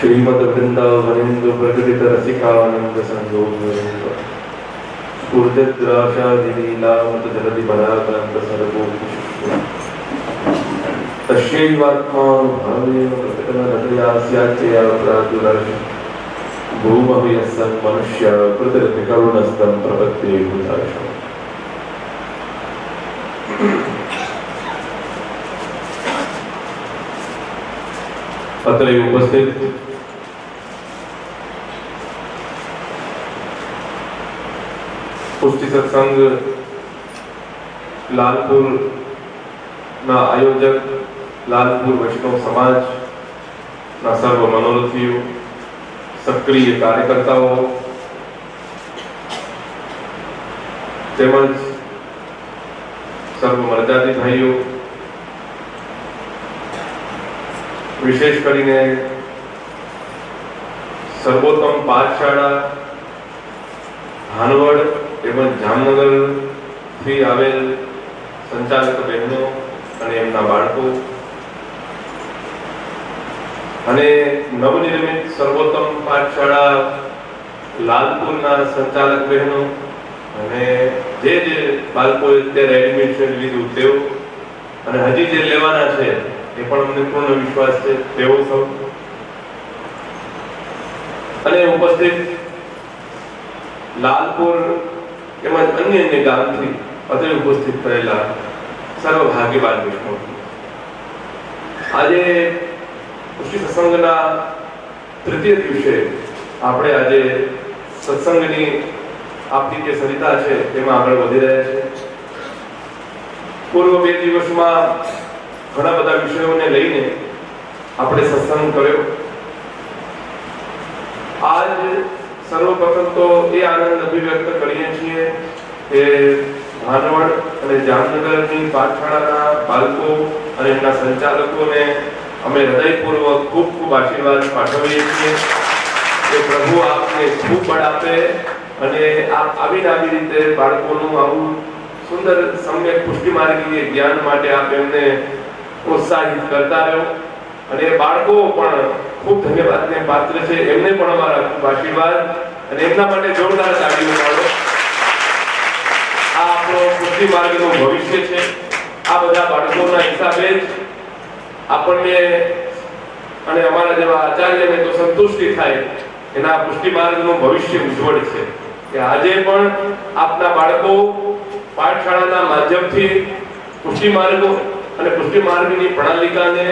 श्रीमद वृंदावनेन्द्र प्रकटित रसिकानंद संयोग स्फूर्तिद्राशादिलीलामत जलधि बलाकांत सर्वोपि तस्यैवात्मानुभावेन प्रकटनरतयास्याच्चया प्रादुरर्श भूमः यस्सन् मनुष्य कृतकृतिकरुणस्तं प्रपत्ते भूताशम्। अत्र उपस्थित पुष्टि सत्संग लालपुर ना आयोजक लालपुर वैष्णव समाज ना सर्व मनोरथियों सक्रिय कार्यकर्ताओं तेमज सर्व मर्यादित भाईओ विशेष करीने सर्वोत्तम पाठशाला भानवड एवं जामनगर थी आवेल संचालक बहनों અને એમના બાળકો અને નવનિર્મિત સર્વોત્તમ પાઠશાળા લાલપુરના સંચાલક બહેનો અને જે બાળકોએ અત્યારે એડમિશન લીધું તેઓ અને હજી જે લેવાના છે એ પણ અમને પૂર્ણ વિશ્વાસ છે તેઓ સૌ અને ઉપસ્થિત લાલપુર તેમજ અન્ય ગામથી અત્રે ઉપસ્થિત થયેલા સર્વ ભાગ્યવાન વૈષ્ણવ આજે પુષ્ટિ સત્સંગના તૃતીય દિવસે આપણે આજે સત્સંગની આપણી જે સરિતા છે તેમાં આગળ વધી રહ્યા છે। પૂર્વ 2 દિવસમાં ઘણા બધા વિષયોને લઈને આપણે સત્સંગ કર્યો। આજ સર્વપ્રથમ તો એ આનંદ અભિવ્યક્ત કરીએ છીએ કે ભાનવડ અને જામનગરની પાઠશાળાના બાળકો અને એમના સંચાલકોને અમે હૃદયપૂર્વક ખૂબ ખૂબ આશીર્વાદ પાઠવીએ છીએ કે પ્રભુ આપને ખૂબ બળ આપે અને આપ આવી રીતે બાળકોનું આવું સુંદર સમ્યક પુષ્ટિ માર્ગીય જ્ઞાન માટે આપ એમને પ્રોત્સાહિત કરતા રહો અને બાળકો પણ ખૂબ ધન્યવાદને પાત્ર છે। એમને પણ અમારા ખૂબ આશીર્વાદ અને એમના માટે જોરદાર તાળીઓ પાડો। આ આપણો પુષ્ટિ માર્ગનું ભવિષ્ય છે। આ બધા બાળકોના હિસાબે જ આપણને અને અમારા જેવા આચાર્યને તો સંતુષ્ટિ થાય એના પુષ્ટિ માર્ગનું ભવિષ્ય ઉજ્જવળ છે કે આજે પણ આપના બાળકો પાઠશાળાના માધ્યમથી પુષ્ટિ માર્ગો અને પુષ્ટિ માર્ગની પ્રણાલિકાને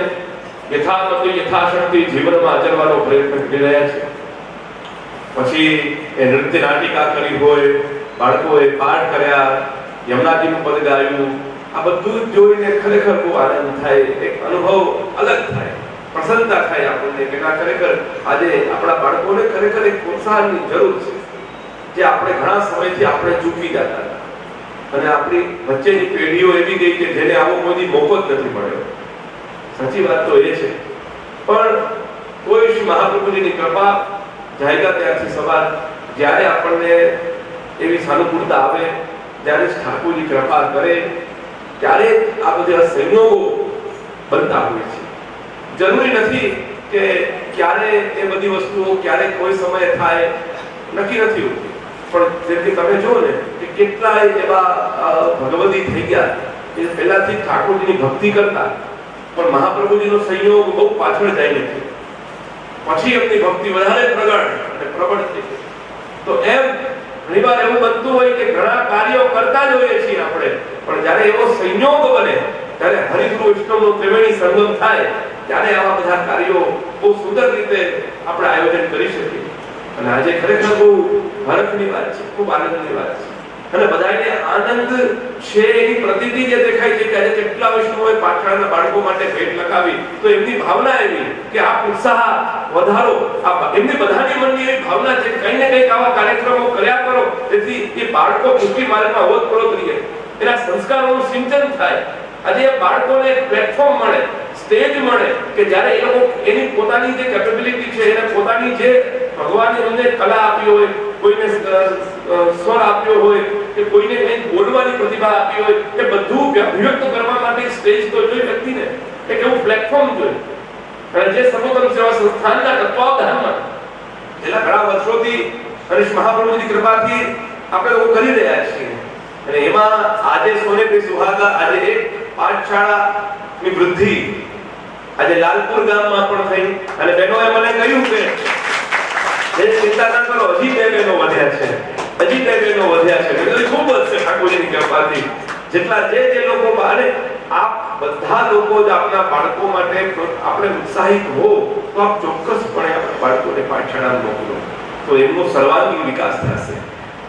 યથામતિ યથાશક્તિ જીવનમાં આચરવાનો પ્રયત્ન કરી રહ્યા છે। પછી એ નૃત્ય નાટિકા કરી હોય, બાળકોએ પાઠ કર્યા, યમુનાજીનું પદ ગાયું, આ બધું જોઈને ખરેખર બહુ આનંદ થાય, એક અનુભવ અલગ થાય, પ્રસન્નતા થાય આપણને કે ના ખરેખર આજે આપણા બાળકોને ખરેખર એક પ્રોત્સાહનની જરૂર છે જે આપણે ઘણા સમયથી આપણે ચૂકી જતા હતા અને આપણી વચ્ચેની પેઢીઓ એવી ગઈ કે જેને આવો કોઈ મોકો જ નથી મળ્યો। સાચી વાત તો એ છે પણ કોઈ શ્રી મહાપ્રભુજીની કૃપા જાયગા ત્યારથી સવાર જ્યારે આપણને એવી સાનુકૂળતા આવે, જ્યારે ઠાકોરજી કૃપા કરે ત્યારે આ બધા સંયોગો બનતા હોય છે। જરૂરી નથી કે ક્યારે એ બધી વસ્તુઓ ક્યારે કોઈ સમયે થાય, નક્કી નથી હોતું। પણ જેથી તમે જુઓ ને કે કેટલાય એવા ભગવતી થઈ ગયા એ પહેલાથી ઠાકોરજીની ભક્તિ કરતા પણ મહાપ્રભુજીનો સંયોગ બહુ પાછળ જાય નથી, પછી એમની ભક્તિ વધારે પ્રગટ અને પ્રબળ થઈ। તો એમ ઘણીવાર એવું બનતું હોય કે ઘણા કાર્યો કરતા જ હોઈએ છીએ આપણે પણ જ્યારે એવો સંયોગ બને ત્યારે હરિગુરુ વૈષ્ણવનો ત્રિવેણી સંગમ થાય ત્યારે આવા બધા કાર્યો બહુ સુંદર રીતે આપણે આયોજન કરી શકીએ। અને આજે ખરેખર બહુ હરખની વાત છે, ખૂબ આનંદની વાત છે અને બધાને આનંદ છે એની પ્રતીતિ જે દેખાય છે કે આજે કેટલા વૈષ્ણવોએ પાઠશાળાના બાળકો માટે ભેટ લખાવી તો એમની ભાવના એવી કે આ ઉત્સાહ વધારો, આ એમની બધાની મનની એવી ભાવના છે કંઈ ને કંઈક આવા કાર્યક્રમો કર્યા કરો જેથી એ બાળકો પુષ્ટિ માર્ગમાં ઓતપ્રોત રહે, એના સંસ્કારોનું સિંચન થાય। આજે એ બાળકોને પ્લેટફોર્મ મળે, સ્ટેજ મળે કે જ્યારે એ લોકો એની પોતાની જે કેપેબિલિટી છે એને પોતાની જે ભગવાને એમને કલા આપી હોય, કોઈને સ્વર આપ્યો હોય કે કોઈને કંઈક બોલવાની પ્રતિભા આપી હોય એ બધું અભિવ્યક્ત કરવા માટે સ્ટેજ તો જોઈએ વ્યક્તિને, એક એવું પ્લેટફોર્મ જોઈએ। અને જે સર્વોત્તમ સેવા સંસ્થાનના તત્વાવધાનમાં છેલ્લા ઘણા વર્ષોથી અને મહાપ્રભુની કૃપાથી આપણે એવું કરી રહ્યા છીએ, અને એમાં આજે સોને પે સુહાગા, આજે એક પાઠશાળાની વૃદ્ધિ આજે લાલપુર ગામમાં પણ થઈ, અને બહેનોએ મને કહ્યું કે જે ચિંતા ના કરો, હજી 2 બહેનો વધ્યા છે, હજી 2 બહેનો વધ્યા છે. એટલે ખૂબ વધશે ઠાકોરજીની કૃપાથી. જેટલા જે લોકો બારે આપ બધા લોકો જ આપના બાળકો માટે આપણે ઉત્સાહિત હો તો આપ ચોક્કસપણે આપણા બાળકોને પાઠશાળામાં મોકલો, તો એમનો સર્વાંગી વિકાસ થશે.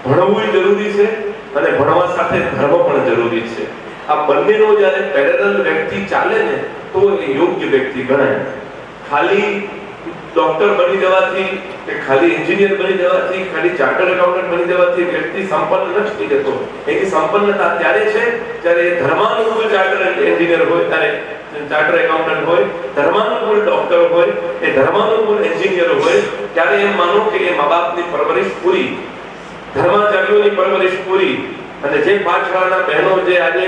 ભણવું જરૂરી છે અને ભણવા સાથે ધર્મ પણ જરૂરી છે. આ બંનેનો જ્યારે પેરેલલ વ્યક્તિ ચાલે ને તો એ યોગ્ય વ્યક્તિ ગણાય. ખાલી ડોક્ટર બની જવાથી કે ખાલી એન્જિનિયર બની જવાથી, ખાલી ચાર્ટર્ડ એકાઉન્ટન્ટ બની જવાથી વ્યક્તિ સંપન્ન નથી થતો. એની સંપન્નતા ત્યારે છે જ્યારે ધર્માનુકૂળ ચાર્ટર્ડ એન્જિનિયર હોય, ત્યારે ચાર્ટર્ડ એકાઉન્ટન્ટ હોય, ધર્માનુકૂળ ડોક્ટર હોય, એ ધર્માનુકૂળ એન્જિનિયર હોય, ત્યારે એમ માનો કે એ મા બાપની પરવરિશ પૂરી, ધર્માચાર્યોની પરવરિશ પૂરી. અને જે પાઠશાળાના બહેનો જે આજે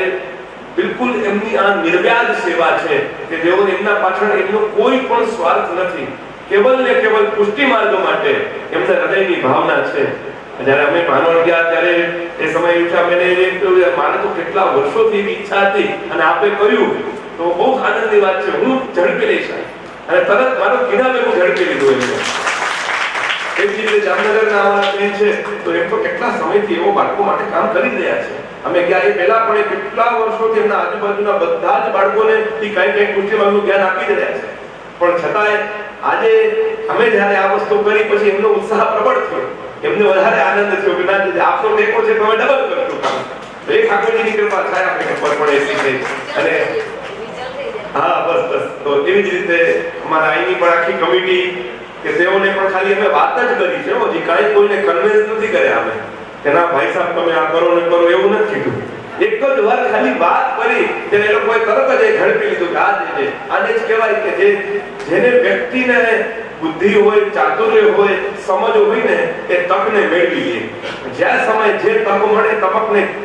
બિલકુલ એમની આ નિર્વ્યાજ સેવા છે કે તેઓ એમના પાછળ એમનો કોઈ પણ સ્વાર્થ નથી, કેવલ ને કેવલ પુષ્ટિ માર્ગ માટે એમના હૃદયની ભાવના છે. જ્યારે અમે ભાનવડ ગયા ત્યારે એ સમયે ઉઠા મેને મારે તો કેટલા વર્ષોથી એવી ઈચ્છા હતી, અને આપે કહ્યું તો બહુ આનંદની વાત છે. હું ઝડપી લઈશ અને તરત મારો કિનારે હું ઝડપી લીધું એમને. એવી રીતે જામનગરના અમારા બેન છે તો એમ તો કેટલા સમયથી એવો બાળકો માટે કામ કરી રહ્યા છે. અમે ગયા એ પહેલા પણ કેટલા વર્ષોથી એમના આજુબાજુના બધા જ બાળકોને કઈ પુષ્ટિ માર્ગનું જ્ઞાન આપી જ રહ્યા છે. પણ છતાંય આજે અમે જ્યારે આ વસ્તુ કરી પછી એમનો ઉત્સાહ પ્રબળ થયો, એમને વધારે આનંદ થયો કે ના આપનો ટેકો છે તો અમે ડબલ કરશું કામ. એ ઠાકોરજીની કૃપા થાય આપણે પર પણ એટલી થઈ. અને હા બસ તો એવી જ રીતે અમારા અહીંની પણ આખી કમિટી કે તેઓને પણ ખાલી અમે વાત જ કરી છે, હજી કાંઈ કોઈને કન્વિન્સ નથી કર્યા અમે કે ના ભાઈ સાહેબ તમે આ કરો ને કરો, એવું નથી કીધું. એક જ વાર ખાલી વાત કરી ત્યારે એ લોકોએ તરત જ ઝડપી લીધું કે આને જ કહેવાય કે જેને વ્યક્તિને બુદ્ધિ હોય, ચાતુર્ય હોય, સમજ હોય ને એ તકને મેળવી લે. જ્યાં સમય જે તક મળે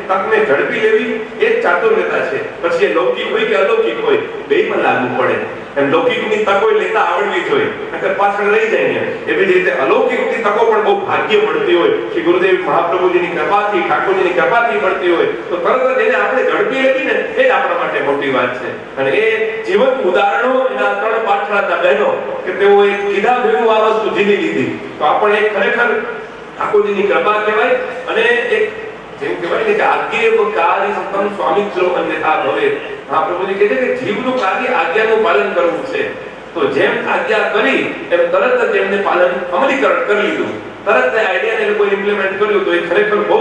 તકને ઝડપી લેવી એ જ ચાતુર્યતા છે. પછી એ લૌકિક હોય કે અલૌકિક હોય બેયમાં લાગુ પડે. એમ લૌકિકની તકો લેતા આવડવી જોઈએ, નકર પાછળ રહી જાય ને. એવી જ રીતે અલૌકિકની તકો પણ બહુ ભાગ્ય મળતી હોય કે ગુરુદેવ મહાપ્રભુજીની કૃપાથી, ઠાકોરજીની કૃપાથી મળતી હોય તો તરત જ એને આપણે ઝડપી લેવી ને એ જ આપણા માટે મોટી વાત છે. અને એ જીવંત ઉદાહરણો એના 3 પાઠશાળાના બહેનો કે તેઓએ કીધા ભેગું આ વસ્તુ જીવી લીધી, તો આપણે એક ખરેખર ઠાકોરજીની કૃપા કહેવાય. અને એક જેમ કહેવાય ને કે આજ્ઞેય કાર્ય સંતમ સ્વામિત્વ અન્યથા ભવે. મહાપ્રભુજી કહે છે કે જીવનું કાર્ય આજ્ઞાનું પાલન કરવું છે. તો જેમ આજ્ઞા કરી એમ તરત જ એમને પાલન અમલીકરણ કરી લીધું, તરત જ આઈડિયાને લોકો ઇમ્પ્લિમેન્ટ કર્યું. તો એ ખરેખર બહુ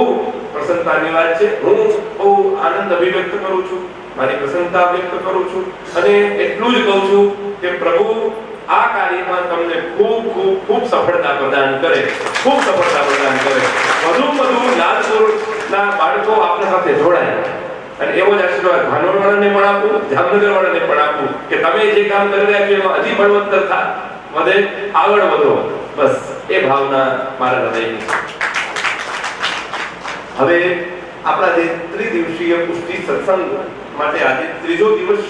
પ્રસન્નતાની વાત છે. હું બહુ આનંદ અભિવ્યક્ત કરું છું, મારી પ્રસન્નતા વ્યક્ત કરું છું, અને એટલું જ કહું છું કે પ્રભુ આ કાર્યમાં તમને ખૂબ ખૂબ ખૂબ સફળતા પ્રદાન કરે, ખૂબ સફળતા પ્રદાન કરે. વધુ લાલપુરના બાળકો આપણા સાથે જોડાય, અને એવો જ આશીર્વાદ ભાનવડવાળાને પણ આપું, જામનગરવાળાને પણ આપું કે તમે જે કામ કરી રહ્યા છો એમાં હજી બળવત્તર વધે, આગળ વધો. બસ એ ભાવના મારા હૃદયની છે. હવે આપણા જે ત્રિદિવસીય પુષ્ટિ સત્સંગ માટે આજે 3જો દિવસ,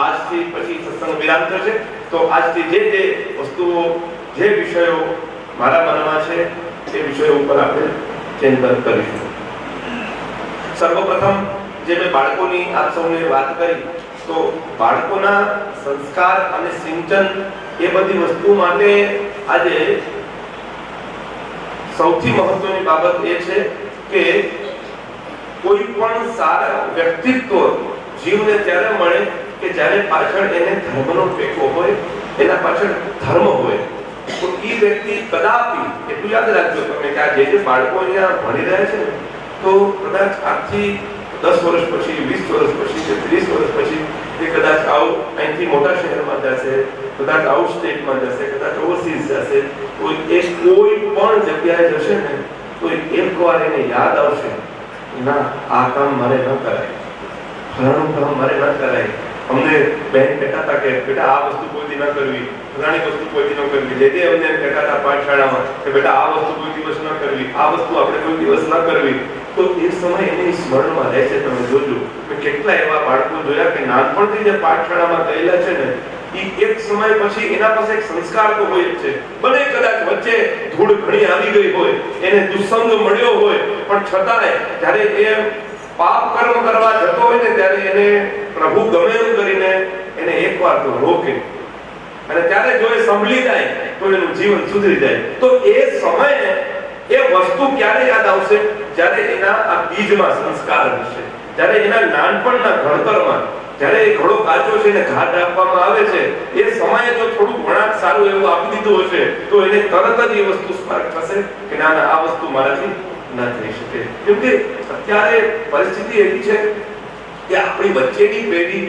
આજથી પછી સત્સંગ વિરામ થશે. તો આજથી જે વસ્તુઓ, જે વિષયો મારા મનમાં છે એ વિષયો ઉપર આપણે ચિંતન કરીશું. સર્વપ્રથમ જે મેં બાળકોની આપ સૌને વાત કરી, તો બાળકોના સંસ્કાર અને સિંચન એ બધી વસ્તુ માટે આજે સૌથી મહત્વની બાબત એ છે કે કોઈ પણ સારા વ્યક્તિત્વ જીવને ત્યારે મળે કે જ્યારે પાછળ એને ધર્મનો ટેકો હોય, એના પાછળ ધર્મ હોય. તો એ વ્યક્તિ કદાપી, એટલું યાદ રાખજો તમે કે આ જે બાળકો અહીંયા ભણી રહ્યા છે ને, તો કદાચ આજથી 10 વર્ષ પછી, 20 વર્ષ પછી કે 30 વર્ષ પછી એ કદાચ અહીંથી મોટા શહેરમાં જશે, કદાચ આઉટ સ્ટેટમાં જશે, કદાચ ઓવરસીઝ જશે, તો એ કોઈ પણ જગ્યાએ જશે ને તો એકવાર એને યાદ આવશે, ના આ કામ મારે ન કરાય, ફલાણું કામ મારે ન કરાય. અમને બહેન કહેતા હતા કે બેટા આ વસ્તુ કોઈથી ન કરવી, ફલાણી વસ્તુ કોઈથી ન કરવી. જે અમને કહેતા હતા પાઠશાળામાં કે બેટા આ વસ્તુ કોઈ દિવસ ન કરવી, આ વસ્તુ આપણે કોઈ દિવસ ન કરવી. તો એ સમય એની સ્મરણમાં રહેશે. તમે જોજો મેં કેટલા એવા બાળકો જોયા કે નાનપણથી જે પાઠશાળામાં ગયેલા છે ને, એક સમય પછી એના પાસે એક સંસ્કાર તો હોય જ છે. બને કદાચ વચ્ચે ધૂળ ઘણી આવી ગઈ હોય, એને દુસ્સંગ મળ્યો હોય, પણ છતાંય જ્યારે એ પાપ કર્મ કરવા જતો હોય ને ત્યારે એને પ્રભુ ગમે એમ કરીને એને એકવાર તો રોકે, અને ત્યારે જો એ સંભળી જાય તો એનું જીવન સુધરી જાય. તો એ સમયે એ વસ્તુ ક્યારે યાદ આવશે? જ્યારે એના આ બીજમાં સંસ્કાર હશે, જ્યારે એના નાનપણના ઘડતરમાં, જ્યારે એ ઘડો કાચો છે ને ઘાટ આપવામાં આવે છે, એ સમયે જો થોડું વળાંક સારું એવું આપી દીધું હશે તો એને તરત જ એ વસ્તુ સ્પર્શ થશે કે ના ના, આ વસ્તુ મારાથી ના થઈ શકે. કેમ કે અત્યારે પરિસ્થિતિ એવી છે કે આપણી વચ્ચેની પેઢી,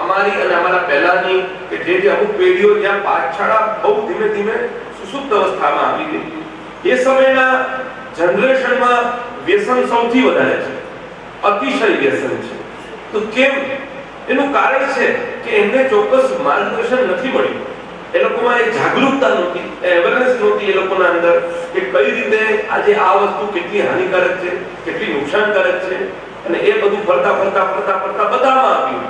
અમારી અને અમારા પહેલાની કે જે અમુક પેઢીઓ જ્યાં પાઠશાળા બહુ ધીમે ધીમે સુસુપ્ત અવસ્થામાં આવી ગઈ, એ સમયના જનરેશનમાં વ્યસન સૌથી વધારે છે, અતિશય વ્યસન છે. તો કેમ? એનું કારણ છે કે એમને ચોક્કસ માર્ગદર્શન નથી મળ્યું. એ લોકોમાં એક જાગૃતતા નહોતી, અવેરનેસ નહોતી એ લોકોના અંદર કે કઈ રીતે આજે આ વસ્તુ કેટલી હાનિકારક છે, કેટલી નુકસાનકારક છે. અને એ બધું ફરતા ફરતા ફરતા ફરતા બધામાં આવ્યું,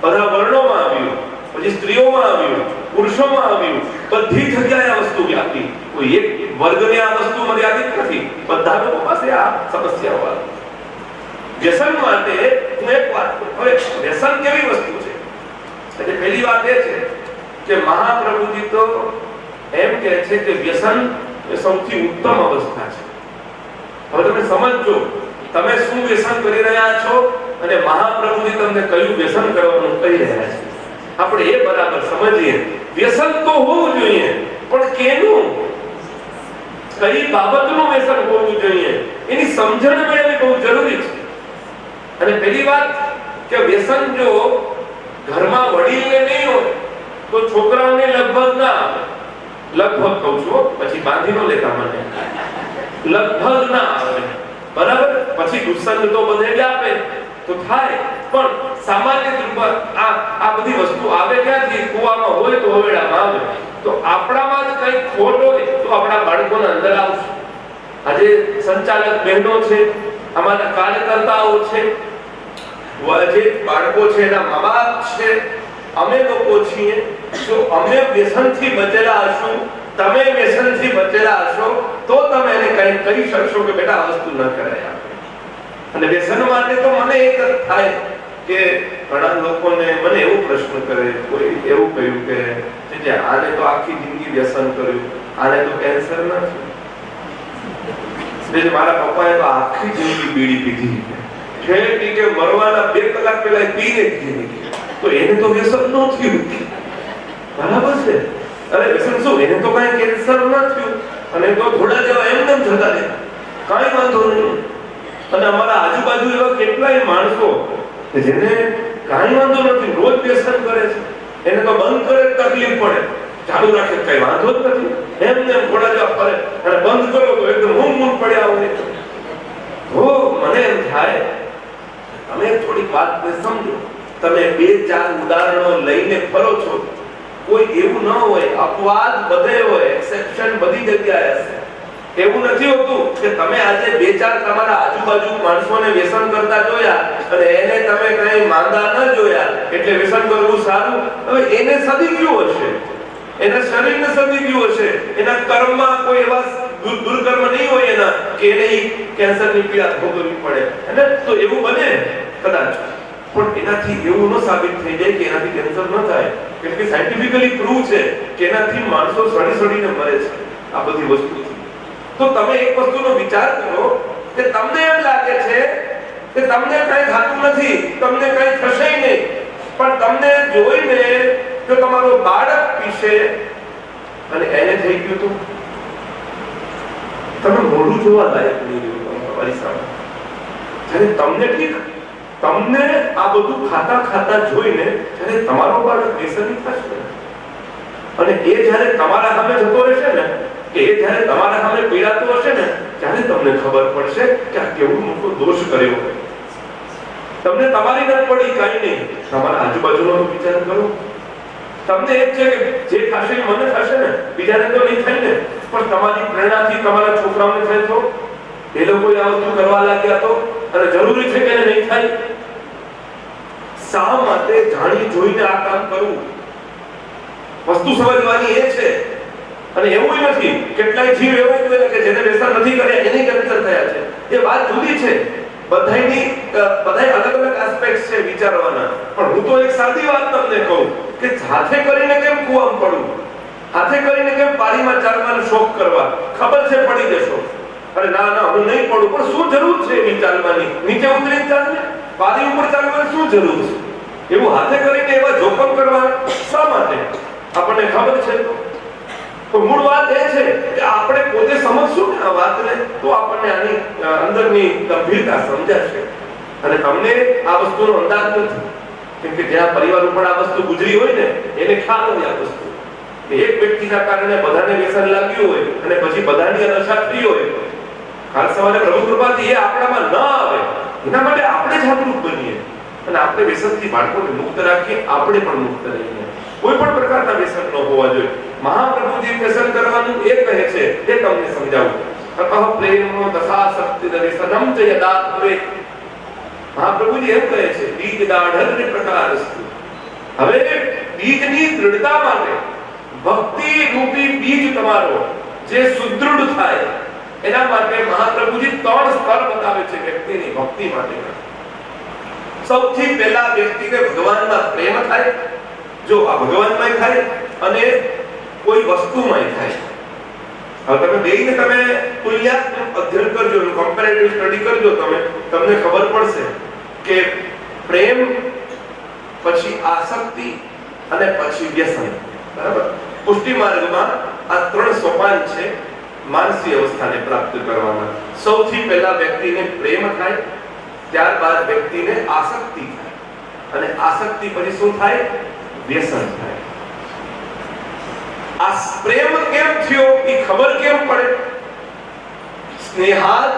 બધા વર્ણોમાં આવ્યું, પછી સ્ત્રીઓમાં આવ્યું, પુરુષોમાં આવ્યું, બધી જગ્યાએ આ વસ્તુ વ્યાપી. કોઈ એક વર્ગને આ વસ્તુ મર્યાદિત નથી, બધા લોકો પાસે આ સમસ્યાઓ આવી. વ્યસન માટે હું એક વાત કહું. હવે વ્યસન કેવી વસ્તુ છે? એટલે પહેલી વાત એ છે કે મહાપ્રભુજી તો એમ કહે છે કે વ્યસન એ સૌથી ઉત્તમ અવસ્થા છે. હવે તમે સમજો, તમે શું વ્યસન કરી રહ્યા છો અને મહાપ્રભુજી તમને કયું વ્યસન કરવાનું કહી રહ્યા છે. આપણે એ બરાબર સમજીએ. વ્યસન તો હોવું જોઈએ, પણ કેનું, કઈ બાબતનું વ્યસન હોવું જોઈએ, એની સમજણ મેળવવી બહુ જરૂરી છે. અને પહેલી વાત કે વ્યસન જો ઘરમાં વડીલને નહીં હોય તો છોકરાઓને લગભગ ના આવે. લગભગ કહું છું, પછી બાંધી ન લેતા મને, લગભગ ના આવે, બરાબર? પછી દુસ્સંગ તો બધે વ્યાપે તો થાય, પણ સામાન્ય રૂપે આ બધી વસ્તુ આવે ક્યાંથી? કુવામાં હોય તો હવેડામાં આવે. તો આપણામાં જ કઈ ખોટ હોય તો આપણા બાળકોના અંદર આવશે. આજે સંચાલક બહેનો છે, અમારા કાર્યકર્તાઓ છે, જે બાળકો છે એના મા બાપ છે, અમે લોકો છીએ. જો અમે વ્યસનથી બચેલા હશું, તમે વ્યસનથી બચેલા હશો, તો તમે એને કંઈ કહી શકશો કે બેટા આ વસ્તુ ન કરાય. અને વ્યસન માટે તો મને એક જ થાય કે ઘણા લોકોને મને એવો પ્રશ્ન કરે, કોઈ એવું કહ્યું કે આને તો આખી જિંદગી વ્યસન કર્યું, આને તો કેન્સર ન થયું, મારા પપ્પાએ તો આખી જિંદગી બીડી પીધી છે કે મરવાના 2 કલાક પહેલા પીને જ જીવી, તો એને તો વ્યસન ન થયું. બરાબર છે? અરે વ્યસન શું, એને તો કઈ કેન્સર ન થયું, અને તો થોડા જેવા એમ જતા રહ્યા, કાંઈ વાંધો નહીં. અને અમારા આજુબાજુ એવા કેટલાય માણસો જેને કાંઈ વાંધો નથી, રોજ વ્યસન કરે છે, એને તો બંધ કરે તકલીફ પડે, ચાલુ રાખે કઈ વાંધો જ નથી, એમને એમ થોડા જેવા ફરે, અને બંધ કરો તો એકદમ મૂમ પડ્યા હોય. તો મને એમ થાય તમે થોડીક વાતને સમજો. તમે 2-4 ઉદાહરણો લઈને ફરો છો, કોઈ એવું ન હોય, અપવાદ બધે હોય, એક્સેપ્શન બધી જગ્યાએ હશે. એવું નથી હોતું કે તમે આજે 2-4 તમારા આજુબાજુ માણસોને વ્યસન કરતા જોયા અને એને તમે કઈ માંદા ન જોયા એટલે વ્યસન કરવું સારું. હવે એને સદી ગયું હશે, એના શરીરને સદી ગયું હશે, એના કર્મમાં કોઈ એવા દુર્કર્મ નહીં હોય એના કે એને કેન્સરની પીડા ભોગવવી પડે. અને તો એવું બને કદાચ, પણ એનાથી એવું ન સાબિત થઈ જાય કે એનાથી કેન્સર ન થાય. કેમ કે સાયન્ટિફિકલી પ્રૂવ છે કે એનાથી માણસો સડીને મરે છે આ બધી વસ્તુથી. તો તમે એક વસ્તુનો વિચાર કરો કે તમને એમ લાગે છે કે તમને કંઈ થતું નથી, તમને કંઈ થશે નહીં, પણ તમને જોઈને જો તમારો બાળક પીશે અને એને થઈ ગયું તો તમે મોઢું જોવા લાયક નહીં રહ્યું તમારી સામે. જ્યારે તમને ઠીક, તમને આ બધું ખાતા ખાતા જોઈને જ્યારે તમારો બાળક વ્યસની થશે અને એ જ્યારે તમારા સામે જતો રહેશે ને, કે એ જ્યારે તમારા સામે પીડાતો હશે ને, ત્યારે તમને ખબર પડશે કે આ કેવો મોટો દોષ કર્યો હોય. તમને તમારી ન પડી કાંઈ નહીં, તમારા આજુબાજુનો વિચાર કરો. તમને એક છે કે જે થશે એ મને થશે ને, બીજાને તો નહીં થાય ને, પણ તમારી પ્રેરણાથી તમારા છોકરાઓને થાય તો એ લોકો આ વસ્તુ કરવા લાગ્યા તો, અને જરૂરી છે કે એને નહીં થાય. શા માટે જાણી જોઈને આ કામ કરવું? વસ્તુ સમજવાની એ છે. અને એવું નથી કેટલાય જીવ એવા હોય કે જેને વ્યસન નથી કર્યા એને કેન્સર થયા છે. એ વાત જુદી છે. બધાય અલગ અલગ એસ્પેક્ટ છે વિચારવાના. પણ હું તો એક સાદી વાત તમને કહું કે હાથે કરીને કેમ કૂવામાં પડવું, હાથે કરીને કેમ પાણીમાં ચાલવાનો શોખ કરવા? ખબર છે પડી જશો. અરે ના ના હું નહીં પડું, પણ શું જરૂર છે એની ચાલવાની? નીચે ઉતરીને ચાલને, પાણી ઉપર ચાલવાની શું જરૂર છે? એવું હાથે કરીને એવા જોખમ કરવા શા માટે? આપણને ખબર છે. તો મૂળ વાત એ છે કે આપણે પોતે સમજશું ને આ વાતને તો આપણને આની અંદરની ગંભીરતા સમજાશે. અને તમને આ વસ્તુનો અંદાજ નથી, કેમ કે જ્યાં પરિવાર ઉપર આ વસ્તુ ગુજરી હોય ને એને ખ્યાલ હોય આ વસ્તુ. એક વ્યક્તિના કારણે બધાને વ્યસન લાગ્યું હોય અને પછી બધાની નશા થઈ હોય, કાલ સવારે પ્રભુ કૃપાથી એ આપણામાં ન આવે એના માટે આપણે જાગૃત બનીએ અને આપણે વ્યસનથી બાળકોને મુક્ત રાખીએ, આપણે પણ મુક્ત રહીએ. કોઈ પણ પ્રકારના વ્યસન ન હોવા જોઈએ. મહાપ્રભુજી વ્યસન કરવાનું એ કહે છે એ તમને સમજાવું. અતઃ પ્રેમો દશાસક્તિ વ્યસનમ ચ યદાત્રે. મહાપ્રભુજી એમ કહે છે બીજ દાઢર્ય પ્રકારસ્તુ. હવે બીજની દૃઢતા માટે ભક્તિ રૂપી બીજ તમારો જે સુદૃઢ થાય એના માટે મહાપ્રભુજી 3 સ્તર બતાવે છે વ્યક્તિની ભક્તિ માટે. સૌથી પહેલા વ્યક્તિને ભગવાનમાં પ્રેમ થાય. જો આ ભગવાનમાં થાય અને કોઈ વસ્તુમાં થાય. હવે તમે બેયને તમે તુલ્યાત્મક અધ્યયન કરજો, કમ્પેરેટિવ સ્ટડી કરજો, તમને ખબર પડશે કે પ્રેમ પછી આસક્તિ અને પછી વ્યસન. બરાબર? પુષ્ટિ માર્ગમાં આ 3 સોપાન છે માનસી અવસ્થાને પ્રાપ્ત કરવાના. સૌથી પહેલા વ્યક્તિને પ્રેમ થાય, ત્યારબાદ વ્યક્તિને આસક્તિ થાય અને આસક્તિ પછી શું થાય? વ્યસન થાય. આ પ્રેમ કેમ થયો એ ખબર કેમ પડે? સ્નેહાદ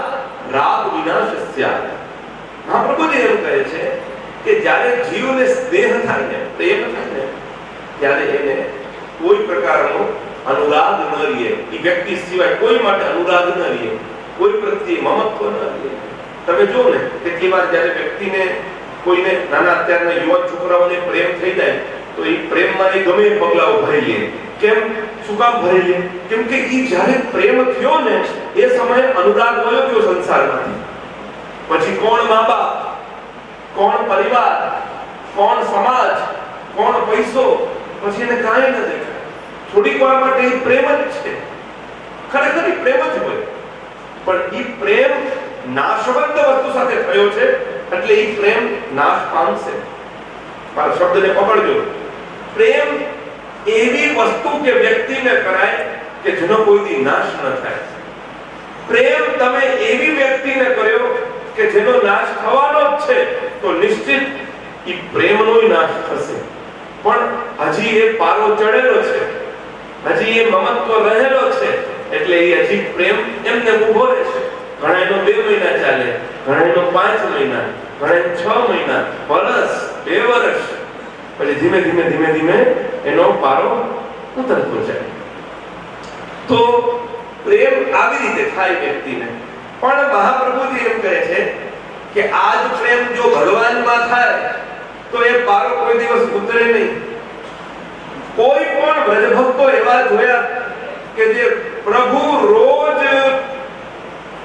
રાગ વિનાશસ્યા. મહાપ્રભુજી એમ કહે છે કે જ્યારે જીવને સ્નેહ થાય ને, પ્રેમ થાય ને, ત્યારે એને કોઈ પ્રકારનો અનુરાગ ન રહે. એ વ્યક્તિ સિવાય કોઈ માટે અનુરાગ ન રહે, કોઈ પ્રત્યે મમત્વ ન રહે. તમે જો ને કેટલી વાર જ્યારે વ્યક્તિને કોઈને નાના અત્યારના યુવાન છોકરાઓને પ્રેમ થઈ જાય તો એ પ્રેમમાં એ ગમે પગલાઓ ભરી લે. કેમ? શું કામ ભરી લે? કેમ કે એ જ્યારે પ્રેમ થયો ને એ સમયે અનુરાગ વયો ગયો સંસારમાંથી. પછી કોણ મા બાપ, કોણ પરિવાર, કોણ સમાજ, કોણ પૈસો, પછી એને કાંઈ ન દેખાય. થોડીક વાર માટે એ પ્રેમ જ છે, ખરેખર એ પ્રેમ જ હોય. પણ એ પ્રેમ નાશવંત વસ્તુ સાથે થયો છે એટલે એ પ્રેમ નાશ પામશે. મારા શબ્દને પકડજો. પ્રેમ એવી વસ્તુ કે વ્યક્તિને કરાય કે જેનો કોઈથી નાશ ન થાય. પ્રેમ તમે એવી વ્યક્તિને કર્યો કે જેનો નાશ થવાનો જ છે તો નિશ્ચિત એ પ્રેમનો નાશ થશે. પણ હજી એ પારો ચડેલો છે, હજી એ મમત્વ રહેલો છે એટલે એ હજી પ્રેમ એમને ઉભો રહેશે. ઘણા એનો 2 મહિના ચાલે, ઘણા એનો 5 મહિના, ઘણા 6 મહિના, વર્ષ, 2 વર્ષ, પછી ધીમે ધીમે ધીમે ધીમે એનો પારો ઉતરતો જાય. તો પ્રેમ આવી રીતે થાય વ્યક્તિને. પણ મહાપ્રભુજી એમ કહે છે કે આ જ પ્રેમ જો ભગવાનમાં થાય તો એ પારો કોઈ દિવસ ઉતરે નહીં. કોઈ પણ વ્રજભક્તો એવા જોયા કે જે પ્રભુ રોજ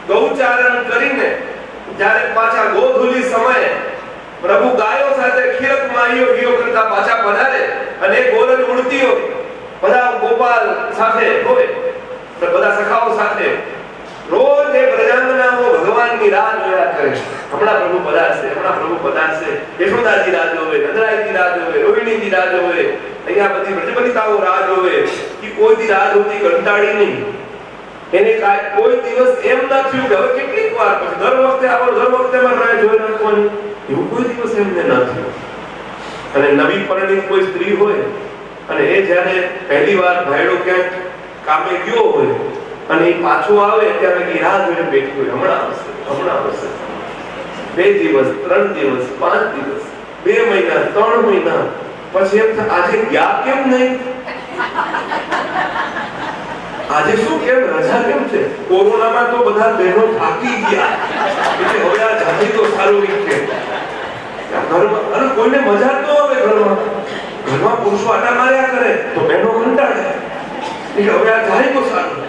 ગૌચારણ કરીને જ્યારે પાછા ગોધુલી સમયે પ્રભુ ગાયો સાથે ખીરકમાં ઈયો કરતા પાછા પધારે અને એક ગોરજ ઉડતી હોય, બધા ગોપાલ સાથે હોય, બધા સખાઓ સાથે રોજ એ પ્રજાંગનાઓ ભગવાનની રાહ જોયા કરે. હમણાં પ્રભુ પધારશે, હમણાં પ્રભુ પધારશે. યશોદાજી રાહ જોવે, નંદરાયજી રાહ જોવે, રોહિણીજી રાહ જોવે, અહીંયા બધી વ્રજબલિકાઓ રાહ જોવે. કે કોઈથી રાહ જોતી કંટાળી નહીં. એને કોઈ દિવસ એમ ન થયું કે હવે કેટલીક વાર પછી દર વખતે માં રાહ જોઈ નાખવાની, એવું કોઈ દિવસ એમને ન થયું. અને નવી પરિણીત કોઈ સ્ત્રી હોય અને એ જ્યારે પહેલી વાર ભાઈડો ક્યાંક કામે ગયો હોય અને એ પાછો આવે ત્યારે એ રાહ જોઈને બેઠી હોય, હમણાં આવશે, હમણાં આવશે. 2 દિવસ, 3 દિવસ, 5 દિવસ, 2 મહિના, 3 મહિના પછી એમ થાય આજે ગયા કેમ નહીં? આજે શું કેમ રજા કેમ છે? કોરોનામાં તો બધા બહેનો થાકી ગયા એટલે હવે આ જાતિ તો સારું રીત છે ઘરમાં. અને કોઈને મજા ન આવે ઘરમાં. ઘરમાં પુરુષો આટા માર્યા કરે તો બહેનો કંટાળે કે હવે આ જાય તો સારું,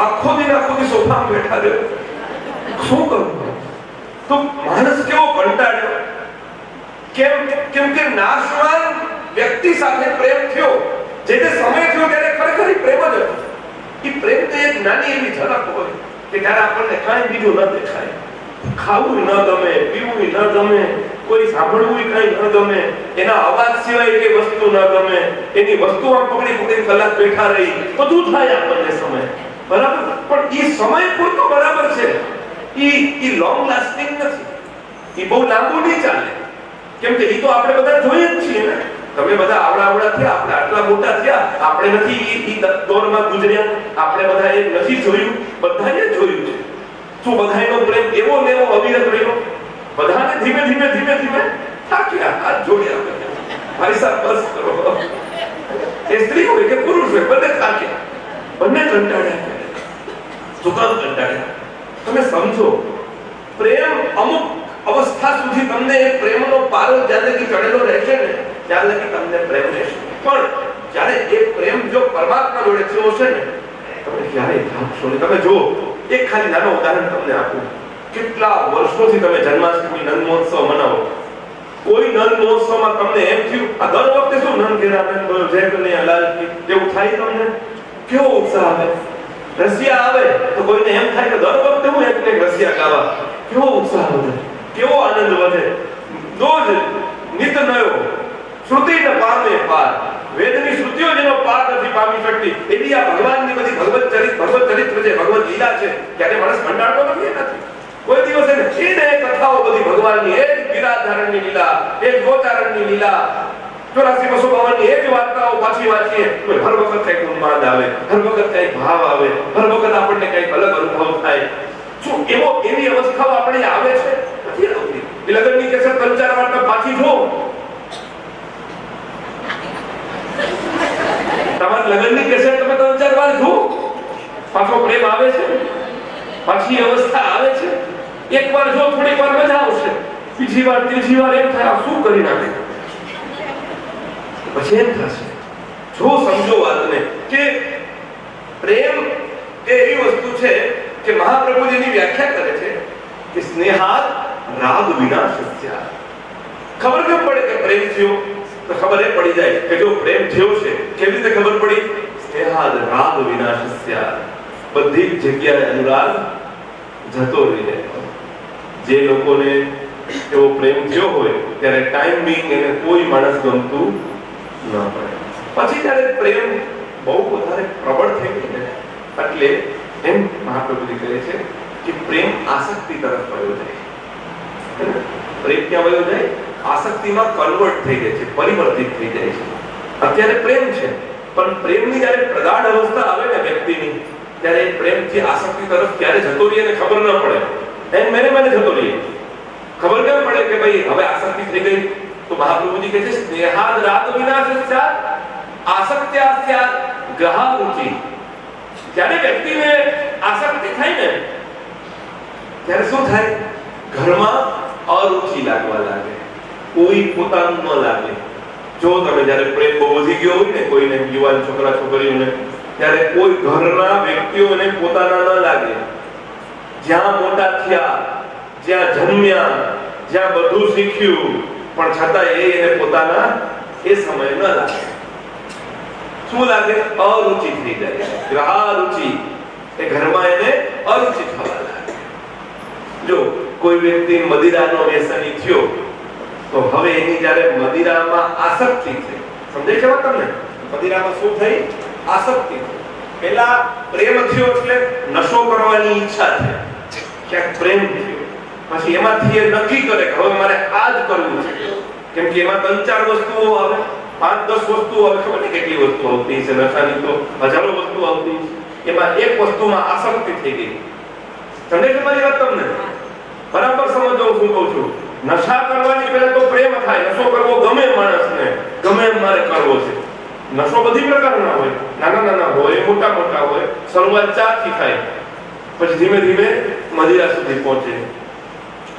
આખો દી સોફામાં બેઠા રહ્યો, શું કરું? તો માણસ કેવો કંટાળ્યો, કેમ કે નાશવાન વ્યક્તિ સાથે પ્રેમ થયો, જે સમય થયો ત્યારે ખરેખર પ્રેમ જ હતો. એ પ્રેમ તો એક નાની એવી ઝલક હોય કે જ્યારે આપણને કાંઈ બીજું ન દેખાય, ખાવું ન ગમે, પીવું ન ગમે, કોઈ સાંભળવું કઈ ન ગમે, એના અવાજ સિવાય કે વસ્તુ ન ગમે, એની વસ્તુમાં પકડી કલાક બેઠા રહી, બધું થાય આપણને સમય, બરાબર? પણ એ સમય પૂરતો બરાબર છે, એ લોંગ લાસ્ટિંગ નથી, એ બહુ લાંબુ નહીં ચાલે. કેમ કે એ તો આપણે બધા જોઈએ જ છીએ ને. તમે બધા આવડા થયા, આપણે આટલા મોટા થયા, આપણે નથી ઈ દોરમાં ગુજર્યા, આપણે બધા એ નથી જોયું, બધાએ જોયું છે. શું બધાનો પ્રેમ એવો લેવો અવિરત રહ્યો? બધાને ધીમે ધીમે થાક્યા, હાથ જોડ્યા, ભાઈ સાહેબ બસ કરો. એ સ્ત્રી હોય કે પુરુષ હોય, બંને થાક્યા, બંને કંટાળ્યા. શું કામ કંટાળ્યા? તમે સમજો, પ્રેમ અમુક અવસ્થા સુધી તમને એ પ્રેમનો પારો જ્યાં લગી ચડેલો રહેશે ને ત્યાં લગી તમને પ્રેમ રહેશે. પણ જ્યારે એ પ્રેમ જો પરમાત્મા જોડે થયો છે ને, તમે ક્યારેય થાકશો નહીં. તમે જો એક ખાલી નાનો ઉદાહરણ તમને આપું. કેટલા વર્ષોથી તમે જન્માષ્ટમી નંદ મહોત્સવ મનાવો, કોઈ નંદ મહોત્સવમાં તમને એમ થયું આ દર વખતે શું નંદ ઘેરાનંદ જય કનૈયા લાલ કી એવું થાય? તમને કેવો ઉત્સાહ આવે? રસિયા આવે તો કોઈને એમ થાય કે દર વખતે હું એક રસિયા ગાવા, કેવો ઉત્સાહ વધે, કેવો આનંદ વધે. રોજ નિત નયો શ્રુતિ ન પામે પાર, વેદની શ્રુતિઓ જેનો પાર નથી પામી શકતી એવી આ ભગવાનની બધી ભગવત ચરિત્ર છે, ભગવત લીલા છે. ત્યારે માણસ કંટાળતો નથી એનાથી કોઈ દિવસ. એને કથાઓ બધી ભગવાનની, એ જ વિરાધારણની લીલા, એ જ ગોચારણની લીલા, 84-252 એક વાર્તાઓ પાછી વાંચીએ તો હર વખત કઈક ઉન્માદ આવે, હર વખત કઈક ભાવ આવે, હર વખત આપણને કઈક અલગ અનુભવ થાય. શું એવી અવસ્થાઓ આપણે આવે છે? નથી આવતી. એ લગ્નની કેસેટ 3-4 વાર પાછી જો, તમારા લગ્નની કેસેટ તમે 3-4 વાર જો, પાછો પ્રેમ આવે છે, પાછી અવસ્થા આવે છે. એક વાર જો થોડીક વાર મજા આવશે, બીજી વાર ત્રીજી વાર એમ થાય શું કરી નાખે, પછી એમ થશે. જો સમજો વાતને કે પ્રેમ એ એવી વસ્તુ છે કે મહાપ્રભુજીની વ્યાખ્યા કરે છે કે સ્નેહાદ રાગ વિનાશસ્ય. ખબર કેમ પડે કે પ્રેમ થયો? તો ખબર એ પડી જાય કે જો પ્રેમ થયો છે, કેવી રીતે ખબર પડી? સ્નેહાદ રાગ વિનાશસ્ય. બધી જગ્યાએ અનુરાગ જતો રહી જાય. જે લોકોને એવો પ્રેમ થયો હોય ત્યારે ટાઈમ બિંગ એને કોઈ માણસ ગમતું ન પડે. પછી જ્યારે પ્રેમ બહુ વધારે પ્રબળ થઈ ગયો ને એટલે એમ મહાપ્રભુજી કહે છે કે પ્રેમ આસક્તિ તરફ વયો જાય. પ્રેમ ક્યાં વયો જાય? આસક્તિમાં કન્વર્ટ થઈ જાય છે, પરિવર્તિત થઈ જાય છે. અત્યારે પ્રેમ છે, પણ પ્રેમની જ્યારે પ્રગાઢ અવસ્થા આવે ને વ્યક્તિની, ત્યારે પ્રેમથી આસક્તિ તરફ ક્યારે જતો રહીએ ને ખબર ન પડે. એમ મને જતો રહીએ, ખબર કેમ પડે કે ભાઈ હવે આસક્તિ થઈ ગઈ? તો મહાપ્રભુજી કહે છે સ્નેહાદ રાગ વિનાશસ્ય આસક્ત્યાસ્યાદ ગ્રહા રુચિ. જ્યારે વ્યક્તિને આસક્તિ થાય ને ત્યારે શું થાય? ઘરમાં અરુચિ લાગવા લાગે, કોઈ પોતાનું ન લાગે. જો તમે જ્યારે પ્રેમ બહુ વધી ગયો હોય ને કોઈને, યુવાન છોકરા છોકરીઓને, ત્યારે કોઈ ઘરના વ્યક્તિઓને પોતાના ન લાગે. જ્યાં મોટા થયા, જ્યાં જન્મ્યા, જ્યાં બધું શીખ્યું, પણ છતાં એને પોતાના એ સમય ન લાગે. શું લાગે? અરુચિ થઈ જાય. ગ્રહા રુચિ, એ ઘરમાં એને અરુચિ થવા લાગે. જો કોઈ વ્યક્તિ મદિરાનો વ્યસની થયો તો હવે એની જ્યારે મદિરામાં આસક્તિ થઈ, સમજાય છે વાત તમને? મદિરામાં શું થઈ? આસક્તિ. પહેલા પ્રેમ થયો એટલે નશો કરવાની ઈચ્છા થઈ, ક્યાંક પ્રેમ થયો, પછી એમાંથી એ નક્કી કરે કે હવે મારે આ જ કરવું છે. કેમ કે એમાં 3-4 વસ્તુઓ આવે, 5-10 વસ્તુઓ આવે, ખબર નહીં કેટલી વસ્તુ આવતી છે, નશાની તો હજારો વસ્તુ આવતી છે. એમાં એક વસ્તુમાં આસક્તિ થઈ ગઈ. સમજે છે મારી વાત તમને? બરાબર સમજો શું કહું છું. નશા કરવાની પહેલા તો પ્રેમ થાય, નશો કરવો ગમે માણસને, ગમે એમ મારે કરવો છે. નશો બધી પ્રકારના હોય, નાના હોય, મોટા હોય. શરૂઆત ચાથી થાય, પછી ધીમે ધીમે મદિરા સુધી પહોંચે.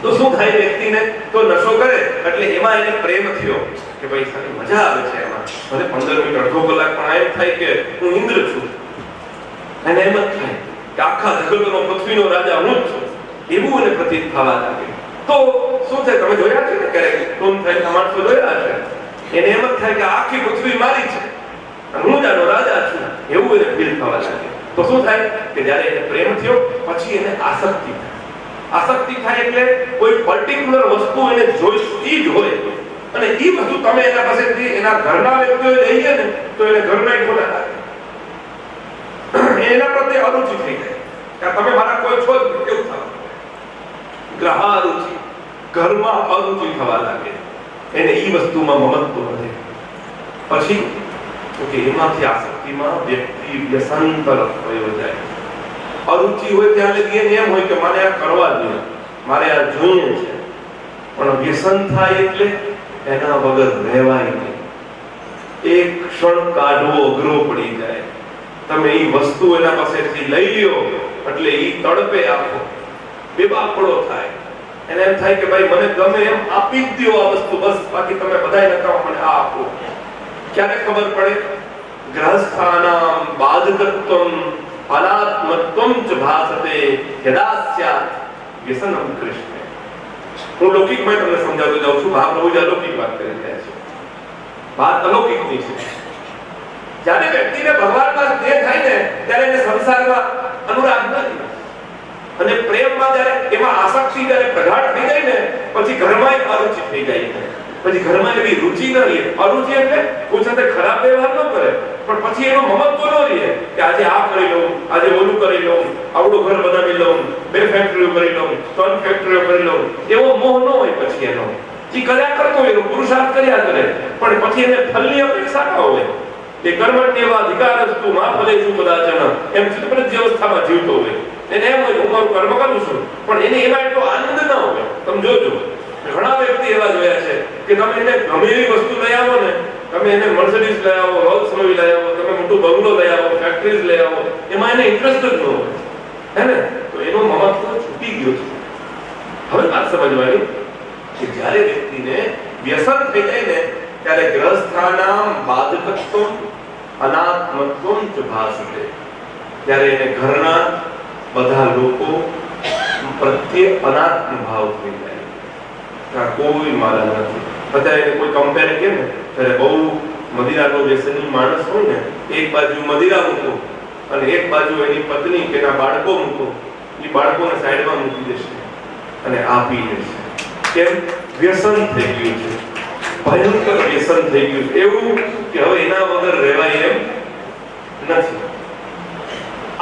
તો શું થાય વ્યક્તિને? તો નશો કરે એટલે એમાં એને પ્રેમ થયો કે ભાઈ સારી મજા આવે છે એમાં, ભલે 15 મિનિટ અડધો કલાક પણ એમ થાય કે હું ઇન્દ્ર છું, અને એમ જ થાય કે આખા જગતનો પૃથ્વીનો રાજા હું જ છું, એવું એને પ્રતીત થવા લાગે. તો શું થાય, તમે જોયા છે ને ક્યારેક ટોન થયેલા માણસો જોયા છે, એને એમ જ થાય કે આખી પૃથ્વી મારી છે અને હું જ આનો રાજા છું, એવું એને ફીલ થવા લાગે. તો શું થાય કે જ્યારે એને પ્રેમ થયો પછી એને આસક્તિ થાય. આસક્તિ થાય એટલે કોઈ પર્ટિક્યુલર વસ્તુ એને જોઈતી જ હોય, અને એ વસ્તુ તમે એના પાસેથી એના ઘરના વ્યક્તિઓ લઈએ ને તો એને ઘરના ખોટા લાગે, એના પ્રત્યે અરુચિ થઈ જાય કે તમે મારા કોઈ છો જ કેવું થાય, ગ્રહા અરુચિ, ઘરમાં અરુચિ થવા લાગે, એને એ વસ્તુમાં મમત્વ વધે. પછી કે એમાંથી આસક્તિમાં વ્યક્તિ વ્યસન તરફ વયો જાય. અરુચિ હોય ત્યાં લગી એને એમ હોય કે મારે આ કરવા જોઈએ, મારે આ જોઈએ છે, પણ વ્યસન થાય એટલે એના વગર રહેવાય નહીં. એક ક્ષણ કાઢવો અઘરો પડી જાય. તમે એ વસ્તુ એના પાસેથી લઈ લ્યો એટલે એ તડપે આપો, બેબાકડો થાય, એને એમ થાય કે ભાઈ મને ગમે એમ આપી જ દો આ વસ્તુ, બસ બાકી તમે બધાય નકામા મને આ આપો. ક્યારે ખબર પડે? ગ્રહસ્થાનામ બાધકત્વમ અનાત્મત્વમ ચ ભાસતે યદાસ્યાત વ્યસનમ કૃષ્ણ. હું લૌકિકમાં તમને સમજાવતો જાઉં છું, મહાપ્રભુજી અલૌકિક વાત કરી રહ્યા છે, વાત અલૌકિકની છે. જ્યારે વ્યક્તિને ભગવાનમાં જે થાય ને ત્યારે એને સંસારમાં અનુરાગ નથી, અને પ્રેમમાં જ્યારે એમાં આસક્તિ જ્યારે પ્રગાઢ થઈ જાય ને પછી ઘરમાં અરુચિ થઈ જાય, પછી ઘરમાં એવી રુચિ ન રહે. અરુચિ એટલે કોઈ સાથે ખરાબ વ્યવહાર ન કરે, પણ પછી એનો મમત્વ ન રહે કે આજે આ કરી લઉં, આજે ઓલું કરી લઉં, આવડું ઘર બનાવી લઉં, 2 ફેક્ટરીઓ કરી લઉં, 3 ફેક્ટરીઓ કરી લઉં, એવો મોહ ન હોય. પછી એનો જે કર્યા કરતો હોય, એનો પુરુષાર્થ કર્યા કરે, પણ પછી એને ફલની અપેક્ષા ન હોય. એ કર્મણ્યવા અધિકારસ્તુ મા ફલેષુ કદાચન, એમ ચિત્તપ્રજ્ઞ અવસ્થામાં જીવતો હોય. એને એમ હોય હું મારું કર્મ કરું છું, પણ એને એમાં એટલો આનંદ ન હોય. તમે જોજો ઘણા વ્યક્તિ એવા જોયા છે કે તમે એને ગમે એવી વસ્તુ લઈ આવો ને, તમે એને મર્સિડીઝ લઈ આવો, રોલ્સ રોયસ લઈ આવો, તમે મોટું બંગલો લઈ આવો, ફેક્ટરીઝ લઈ આવો, એમાં એને ઇન્ટરેસ્ટ જ ન હોય, હે ને? તો એનો મમત્વ છૂટી ગયો છે. હવે વાત સમજવાની કે જ્યારે વ્યક્તિને વ્યસન થઈ જાય ને ત્યારે ગ્રહસ્થાનામ બાધકત્વમ અનાત્મત્વમ ચ ભાસતે, ત્યારે એને ઘરના બધા લોકો પ્રત્યે અનાત્મ ભાવ થઈ જાય. કોઈ મારા નથી. અત્યારે કોઈ કમ્પેર કે ને ત્યારે બહુ મદિરાનો વ્યસની માણસ હોય ને, એક બાજુ મદિરા મૂકો અને એક બાજુ એની પત્ની કે એના બાળકો મૂકો, એ બાળકોને સાઈડમાં મૂકી દેશે અને આપી દેશે. કેમ? વ્યસન થઈ ગયું છે, ભયંકર વ્યસન થઈ ગયું છે, એવું કે હવે એના વગર રહેવાય એમ નથી.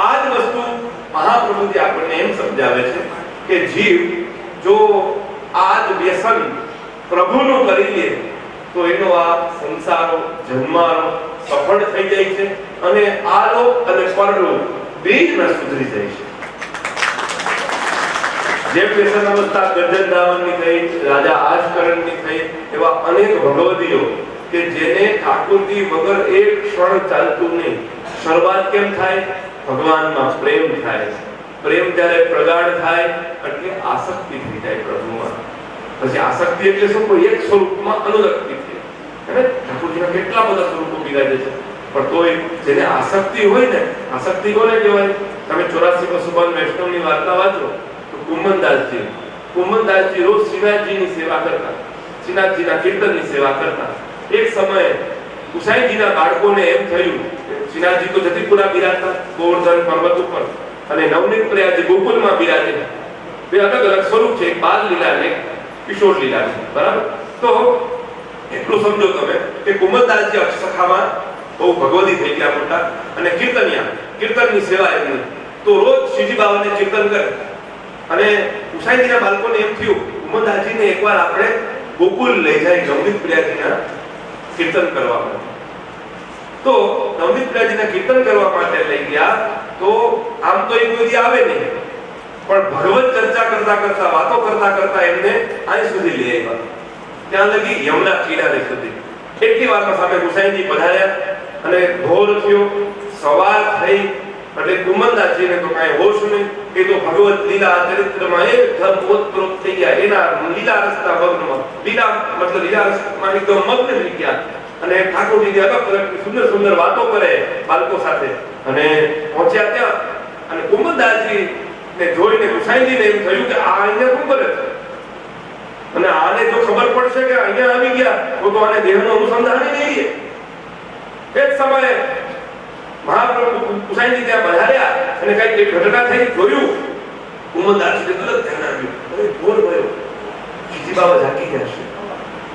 આ જ વસ્તુ મહાપ્રભુજી આપણને એમ સમજાવે છે કે જીવ જો આ જ વ્યસન પ્રભુનું કરી લે તો એનો આ સંસારો જન્મારો સફળ થઈ જાય છે, અને આલોક અને પરલોક બેયમાં સુધરી જાય છે. જે વ્યસન અવસ્થા ગર્જનદાવનની થઈ, રાજા આશકરણની થઈ, એવા અનેક ભગવદીઓ કે જેને ઠાકોરજી વગર એક ક્ષણ ચાલતું નહીં. શરૂઆત કેમ થાય? ભગવાનમાં પ્રેમ થાય. પ્રેમ જ્યારે પ્રગાઢ થાય એટલે આસક્તિ થઈ જાય પ્રભુમાં. પછી આસક્તિ એટલે શું? કોઈ એક સ્વરૂપમાં અનુરક્તિ થઈ. હે, ઠાકોરજીના કેટલા બધા સ્વરૂપો બિરાજે છે, પણ તોય જેને આસક્તિ હોય ને, આસક્તિ કોને કહેવાય? તમે 84 વસુબાન વૈષ્ણવની વાર્તા વાંચો તો કુંભનદાસજી રોજ શ્રીનાથજીની સેવા કરતા, શ્રીનાથજીના કીર્તનની સેવા કરતા. એક સમયે કુસાઈજીના બાળકોને એમ થયું કે શ્રીનાથજી તો જતીપુરા બિરાજતા ગોવર્ધન પર્વત ઉપર, અને નવનીત પ્રયાગ ગોકુલમાં બિરાજે. બે અલગ અલગ સ્વરૂપ છે, એક બાલ લીલા અને કિશોર લીલા છે, બરાબર? તો એટલું સમજો તમે કે કુંભનદાસજી અક્ષસખામાં બહુ ભગવદી થઈ ગયા મોટા, અને કીર્તનની સેવા એમની. તો રોજ શ્રીજી બાબાને કીર્તન કરે, અને કુસાઈજીના બાળકોને એમ થયું કુંભનદાસજીને એકવાર આપણે ગોકુલ લઈ જાય નવનીત પ્રયાગજીના કીર્તન કરવા માટે. તો નવનીત પ્રયાગજીના કીર્તન કરવા માટે લઈ ગયા. તો આમ તો એ કોઈ આવે નહીં, પણ ભગવત ચર્ચા કરતા કરતા, વાતો કરતા કરતા એમને અહીં સુધી લઈ આવ્યા, ત્યાં લગી યમુના કિનારે સુધી. એટલી વારમાં સામે ગુસાઈજી પધાર્યા અને ઘોર થયો, સવાર થઈ એટલે કુંભનદાસજીને તો કાંઈ હોશ નહીં. એ તો ભગવત લીલા ચરિત્રમાં એકદમ ઓતપ્રોત થઈ ગયા, એના લીલા રસ્તા મગ્નમાં, લીલા મતલબ લીલા રસ્તામાં એકદમ મગ્ન થઈ ગયા. અને ઠાકોરજી અલગ સુંદર સુંદર વાતો કરે બાળકો સાથે. અને પહોંચ્યા ત્યાં અને કુમુદદાસજી ને જોઈને ગુસાઈજીને એમ થયું કે આ અહીંયા શું કરે છે, અને આને જો ખબર પડશે કે અહીંયા આવી ગયા તો આને દેહનું અનુસંધાન નહીં. એ જ સમયે મહાપ્રભુ ગુસાઈજી ત્યાં પધાર્યા અને કઈ ઘટના થઈ જોયું. કુમુદદાસજીને તરત ધ્યાન આવ્યું, અરે ભોર ગયો, ખીજી બાબા ઝાંકી ગયા છે,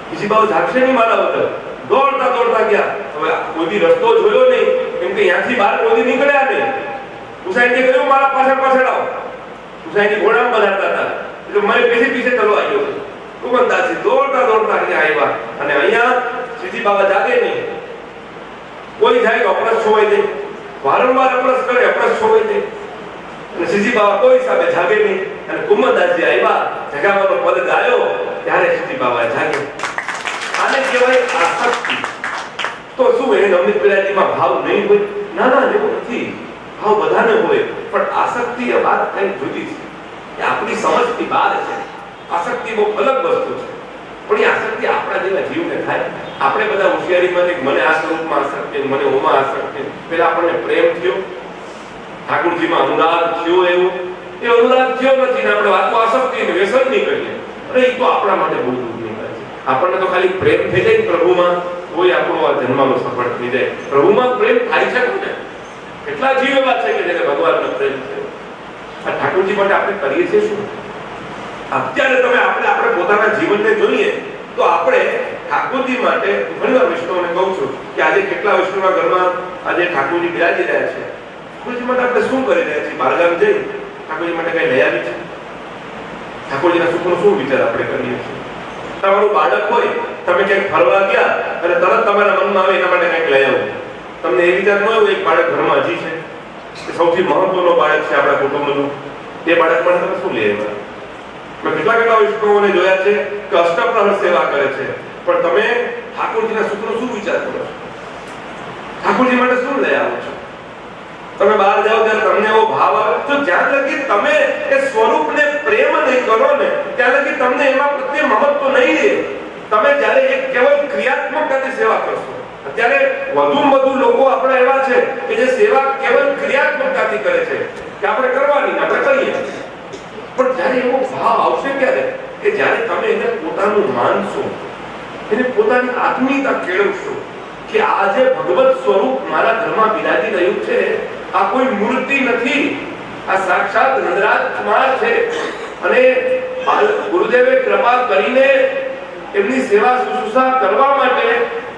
ખીજી બાબા ઝાંકશે નહીં મારા વગર. દોડતા દોડતા ગયા. હવે કોઈ રસ્તો જોયો નહીં, કેમ કે ત્યાંથી બહાર કોઈ નીકળ્યા નહીં. ગુસાઈજી કહ્યું મારા પાછળ પાછળ આવો. ગુસાઈજી ઘોડામાં બધાતા હતા એટલે મને પીછે પીછે ચલો આવ્યો. કુમુદદાસજી દોડતા દોડતા ત્યાં આવ્યા અને અહીંયા ખીજી બાબા જાગે નહીં. કોઈ જાય તો અપરસ છોવાઈ દે, વારંવાર અપરસ કરે, અપરસ છોવાઈ દે. અને ખીજી બાબા કોઈ હિસાબે જાગે નહીં. અને કુમુદદાસજી આવ્યા, જગાવાનો પદ ગાયો ત્યારે ખીજી બાબા જાગે. આને કહેવાય આસક્તિ. તો શું એને અમૃત પિલાજીમાં ભાવ નહીં હોય? ના ના, એવું નથી. ભાવ બધાને હોય, પણ આસક્તિ એ વાત કઈ જુદી છે. એ આપણી સમજથી બહાર છે. આસક્તિ બહુ અલગ વસ્તુ છે. પણ એ આસક્તિ આપણા જેવા જીવને થાય. આપણે બધા હોશિયારીમાં મને આ સ્વરૂપમાં આસક્તિ, મને ઓમાં આસક્તિ. પેલા આપણને પ્રેમ થયો, ઠાકોરજીમાં અનુરાગ થયો, એવું એ અનુરાગ થયો નથી ને આપણે વાતો આસક્તિ ને વ્યસન નહીં કરીએ. અરે એ તો આપણા માટે બહુ દુઃખની વાત છે. આપણને તો ખાલી પ્રેમ થઈ જાય પ્રભુમાં, કોઈ આપણો આ જન્મમાં સફળ થઈ જાય. પ્રભુમાં પ્રેમ થાય છે ને. કેટલા જીવ એવા છે કે જેને ભગવાનનો પ્રેમ છે. આ ઠાકોરજી માટે આપણે કરીએ છીએ શું? અત્યારે તમે આપણે પોતાના જીવનને જોઈએ તો આપણે ઠાકોરજી માટે ઘણીવાર વિષ્ણુને કહું છું કે આજે કેટલા વિષ્ણુના ઘરમાં આજે ઠાકોરજી બિરાજી રહ્યા છે. ઠાકોરજી માટે આપણે શું કરી રહ્યા છીએ? બહારગામ જઈ ઠાકોરજી માટે કઈ લઈ આવી છે? ઠાકોરજીના સુખનો શું વિચાર આપણે કરીએ છીએ? તમારું બાળક હોય, તમે ક્યાંક ફરવા ગયા અને તરત તમારા મનમાં આવે એના માટે કંઈક લઈ આવો. તમને એ વિચાર ન હોય એક બાળક ઘરમાં હજી છે, કે સૌથી મહત્વનો બાળક છે આપણા કુટુંબનું, તે બાળક માટે તમે શું લઈ આવ્યા? મેં કેટલા વિષ્ણુઓને જોયા છે કે અષ્ટપ્રહર સેવા કરે છે, પણ તમે ઠાકોરજીના સુખનો શું વિચાર કરો છો? ઠાકોરજી માટે શું લઈ આવો છો? તમે બહાર જાઓ ત્યારે તમને એવો ભાવ આવે તો જ્યાં લગી તમે એ સ્વરૂપને પ્રેમ નહીં કરો ને ત્યાં લગી તમને એમાં પ્રત્યે મહત્વ નહીં રહે. તમે જ્યારે એક કેવલ ક્રિયાત્મકતાથી સેવા કરશો, અત્યારે વધુ લોકો આપણા એવા છે કે જે સેવા કેવલ ક્રિયાત્મકતાથી કરે છે કે આપણે કરવાની, આપણે કરીએ. પણ જ્યારે એવો ભાવ આવશે ક્યારે કે જ્યારે તમે એને પોતાનું માનશો, એને પોતાની આત્મીયતા કેળવશો કે આ જે ભગવત સ્વરૂપ મારા ઘરમાં બિરાજી રહ્યું છે, આ કોઈ મૂર્તિ નથી, આ સાક્ષાત નંદરાજ કુમાર છે. અને ગુરુદેવે કૃપા કરીને એમની સેવા શુશ્રૂષા કરવા માટે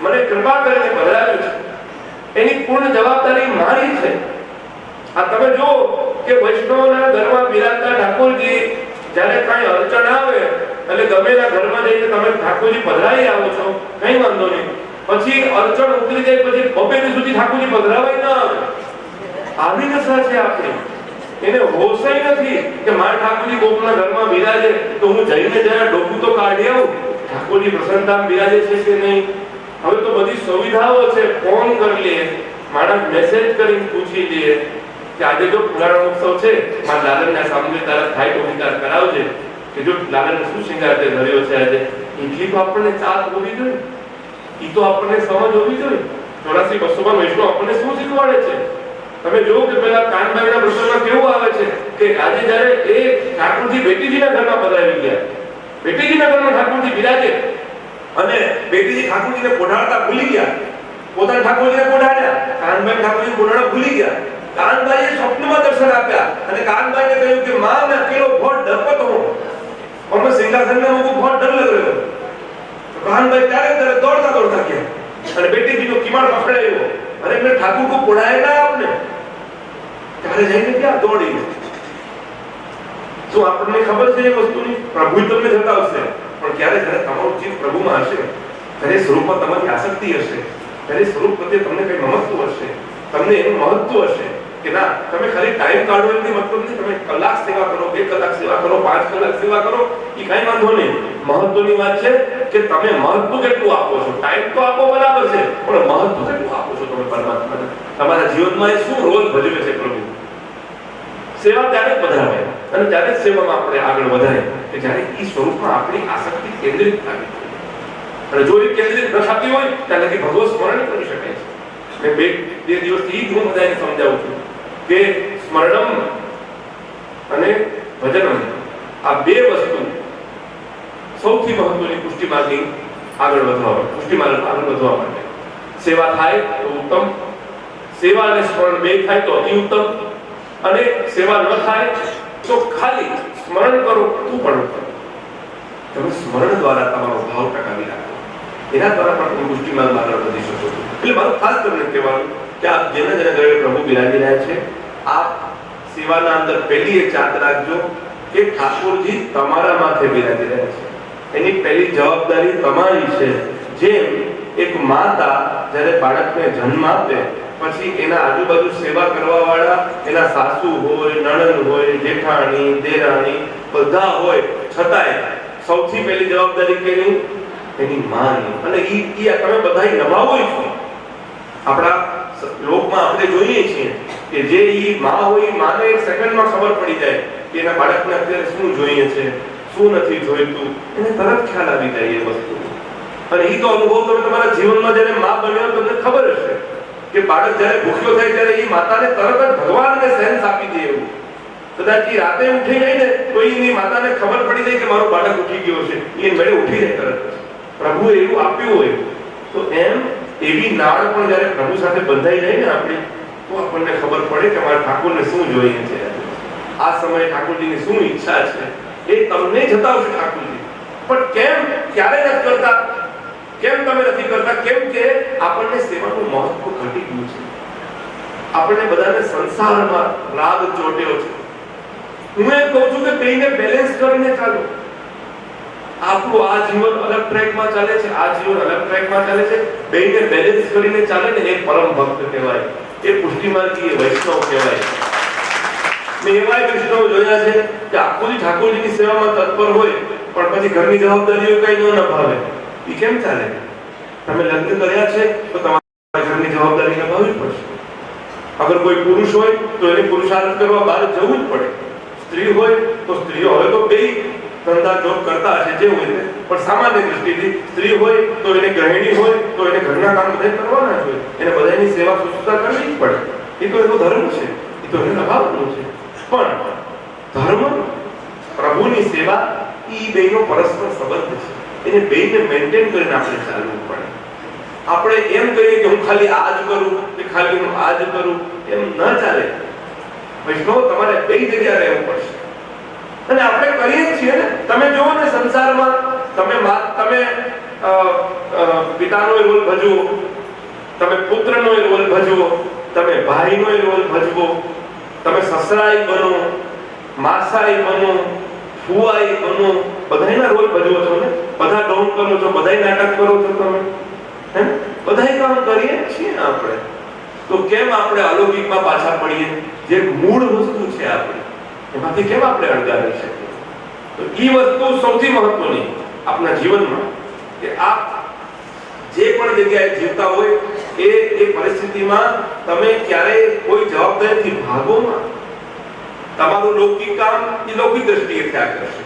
મને કૃપા કરીને બદલાવ્યું છે. એની પૂર્ણ જવાબદારી મારી છે. આ તમે જો કે વૈષ્ણવના ઘરમાં બિરાજતા ઠાકોરજી જ્યારે કાંઈ અડચણ આવે એટલે ગમેના ઘરમાં જઈને તમે ઠાકોરજી પધરાઈ આવો છો, કઈ વાંધો નહીં. પછી અડચણ ઉતરી જાય પછી બપેરી સુધી ઠાકોરજી પધરાવાય ના આવે. આવી દશા છે આપણી. એને હોશાઈ નથી કે મારા ઠાકોરજી કોકના ઘરમાં બિરાજે તો હું જઈને જરા ડોકું તો કાઢી આવું, ઠાકોરજી પ્રસન્નતામાં બિરાજે છે કે નહીં. હવે તો બધી સુવિધાઓ છે, ફોન કરી લે, માણસ મેસેજ કરીને પૂછી લે કે આજે જો પુરાણ ઉત્સવ છે, મારા લાલનના સામે તારા થાય તો વિચાર કરાવજે કે જો લાલન શું શિંગાર તે ધર્યો છે આજે. એટલી તો આપણને ચાત હોવી જોઈએ, એ તો આપણને સમજ હોવી જોઈએ. 84-200 વૈષ્ણવ આપણને શું શીખવાડે છે? તમે જોવો કે પેલા કાનબાઈના પ્રસંગમાં કેવું આવે છે કે આજે જ્યારે એ ઠાકોરજી બેટીજીના ઘરમાં પધરાવી ગયા, બેટીજીના ઘરમાં ઠાકોરજી બિરાજે અને બેટીજી ઠાકોરજીને પોઢાડતા ભૂલી ગયા, પોતાના ઠાકોરજીને પોઢાડ્યા, કાનબાઈ ઠાકોરજી પોઢાડવા ભૂલી ગયા. કાનબાઈએ સ્વપ્નમાં દર્શન આપ્યા અને કાનબાઈને કહ્યું કે માં મેં અકેલો बहुत डरपत हूं और मैं सिंहासन में मुझको बहुत डर लग रहा है. तो कानबाई ત્યારે દોડતા દોડતા ગયા અને બેટીજીનો કિમાડ પકડાયો. अरे मैं ठाकुर को पोढ़ाया ना आपने, ત્યારે જઈને ક્યાં દોડી. શું આપણને ખબર છે એ વસ્તુની? પ્રભુ તમને જતાવશે, પણ ક્યારે જ્યારે તમારું જીવ પ્રભુમાં હશે, ત્યારે સ્વરૂપમાં તમારી આસક્તિ હશે, ત્યારે સ્વરૂપ પ્રત્યે તમને કઈ મહત્વ હશે, તમને એનું મહત્વ હશે કે ના તમે ખાલી ટાઈમ કાઢો એની મતલબ નહીં. તમે કલાક સેવા કરો, 2 કલાક સેવા કરો, 5 કલાક સેવા કરો, એ કઈ વાંધો નહીં. મહત્વની વાત છે કે તમે મહત્વ કેટલું આપો છો. ટાઈમ તો આપો બરાબર છે, પણ મહત્વ કેટલું આપો છો તમે પરમાત્માને? તમારા જીવનમાં એ શું રોલ ભજવે છે પ્રભુ? સેવા ત્યારે જ વધારે અને ત્યારે જ સેવામાં આપણે આગળ વધારે કે જ્યારે એ સ્વરૂપમાં આપણી આસક્તિ કેન્દ્રિત થાય. અને જો એ કેન્દ્રિત ન થતી હોય ત્યારે લગી ભગવત સ્મરણ કરી શકાય છે. મેં બે દિવસથી હું બધાને સમજાવું છું કે સ્મરણમ અને ભજનમ આ બે વસ્તુ સૌથી મહત્વની પુષ્ટિ માર્ગની આગળ વધવા માટે સેવા થાય તો ઉત્તમ, સેવા અને સ્મરણ બે થાય તો અતિ ઉત્તમ, અને સેવા ન થાય તો ખાલી સ્મરણ કરો તું પણ ઉત્તમ. તમે સ્મરણ દ્વારા તમારો ભાવ ટકાવી રાખો, એના દ્વારા પણ તમે પુષ્ટિ માર્ગમાં આગળ વધી શકો છો. એટલે મારું ખાસ તમને કહેવાનું કે આપ જેના જેના ઘરે પ્રભુ બિરાજી રહ્યા છે, આપ સેવાના અંદર પહેલી એક યાદ રાખજો કે ઠાકોરજી તમારા માથે બિરાજી રહ્યા છે. એની પહેલી જવાબદારી તમારી છે. જેમ એક માતા જ્યારે બાળકને જન્મ આપે પછી એના આજુબાજુ સેવા કરવા વાળા એના સાસુ હોય, નણંદ હોય, જેઠાણી, દેરાણી બધા હોય, છતાંય સૌથી પહેલી જવાબદારી કેની? એની માની. અને ઈ તમે બધાય નિભાવો છો. આપણા લોકમાં આપણે જોઈએ છીએ કે જે ઈ માં હોય, માને એક સેકન્ડમાં ખબર પડી જાય કે એના બાળકને અત્યારે શું જોઈએ છે, શું નથી જોઈતું, એને તરત ખ્યાલ આવી જાય એ વસ્તુ. અને ઈ તો અનુભવ તમે તમારા જીવનમાં જ્યારે માં બન્યો તમને ખબર હશે કે બાળક જ્યારે ભૂખ્યો થાય ત્યારે ઈ માતાને તરત જ ભગવાનને સેન્સ આપી દે એવું. કદાચ ઈ રાતે ઉઠી જાય ને તો ઈ માતાને ખબર પડી જાય કે મારો બાળક ઉઠી ગયો છે, એ મેળે ઉઠી જાય તરત. પ્રભુ એવું આપ્યું હોય તો એમ એવી નાળ પણ જ્યારે પ્રભુ સાથે બંધાઈ જાય ને આપણી, તો આપણને ખબર પડે કે મારા ઠાકોરને શું જોઈએ છે, આ સમયે ઠાકોરજીની શું ઈચ્છા છે, એ તમને જતાવશે ઠાકોરજી. પણ કેમ ક્યારે નથી કરતા? કેમ તમે નથી કરતા? કેમ કે આપણને સેવાનું મહત્વ ઘટી ગયું છે. આપણને બધાને સંસારમાં રાગ ચોટ્યો છે. હું એમ કહું છું કે બેયને બેલેન્સ કરીને ચાલો. આપણું આ જીવન અલગ ટ્રેકમાં ચાલે છે, આ જીવન અલગ ટ્રેકમાં ચાલે છે. બેયને બેલેન્સ કરીને ચાલે ને એ પરમ ભક્ત કહેવાય, એ પુષ્ટિ માર્ગી, એ વૈષ્ણવ કહેવાય. મેં એવા વૈષ્ણવ જોયા છે કે આખું ઠાકોરજીની સેવામાં તત્પર હોય પણ પછી ઘરની જવાબદારીઓ કઈ ન ભાવે. એ કેમ ચાલે? તમે લગ્ન કર્યા છે તો તમારે ઘરની જવાબદારી નિભાવવી પડશે. અગર કોઈ પુરુષ હોય તો એને પુરુષાર્થ કરવા બહાર જવું જ પડે. સ્ત્રી હોય તો સ્ત્રીઓ, હવે તો બે ધંધા જોબ કરતા હશે જે હોય પણ સામાન્ય દૃષ્ટિથી સ્ત્રી હોય તો એને ગૃહિણી હોય તો એને ઘરના કામ બધા કરવાના જ હોય, એને બધાની સેવા શુશ્રૂષા કરવી જ પડે. એ તો એનો ધર્મ છે, એ તો એને નિભાવવાનું છે. પણ ધર્મ, પ્રભુની સેવા, એ બેનો પરસ્પર સંબંધ છે. એને બેને મેન્ટેન કરીને આપણે ચાલવું પડે. આપણે એમ કહીએ કે હું ખાલી આ જ કરું કે ખાલી હું આ જ કરું, એમ ન ચાલે. વૈષ્ણવ તમારે બે જગ્યા રહેવું પડશે. અને આપણે કરીએ છીએ ને, તમે જુઓ ને સંસારમાં, તમે પિતાનો રોલ ભજવો, તમે પુત્રનો રોલ ભજવો, તમે ભાઈનો રોલ ભજવો, તમે સસરાઈ બનો, માસાઈ બનો, ફુવાઈ બનો, બધાયના રોલ ભજવો છો ને. બધા ડોમ કરો છો, બધાય નાટક કરો છો તમે, હે? બધાય કામ કરીએ છીએ આપણે. તો કેમ આપણે અલૌકિકમાં પાછા પડીએ? જે મૂળ વસ્તુ છે આપણી, એમાંથી કેમ આપણે અળગા રહી શકીએ? તો એ વસ્તુ સૌથી મહત્વની આપણા જીવનમાં, કે આપ જે પણ જગ્યાએ જીવતા હોય એ પરિસ્થિતિમાં તમે ક્યારેય કોઈ જવાબદારીથી ભાગોમાં. તમારું લૌકિક કામ એ લૌકિક દ્રષ્ટિએ થયા કરશે,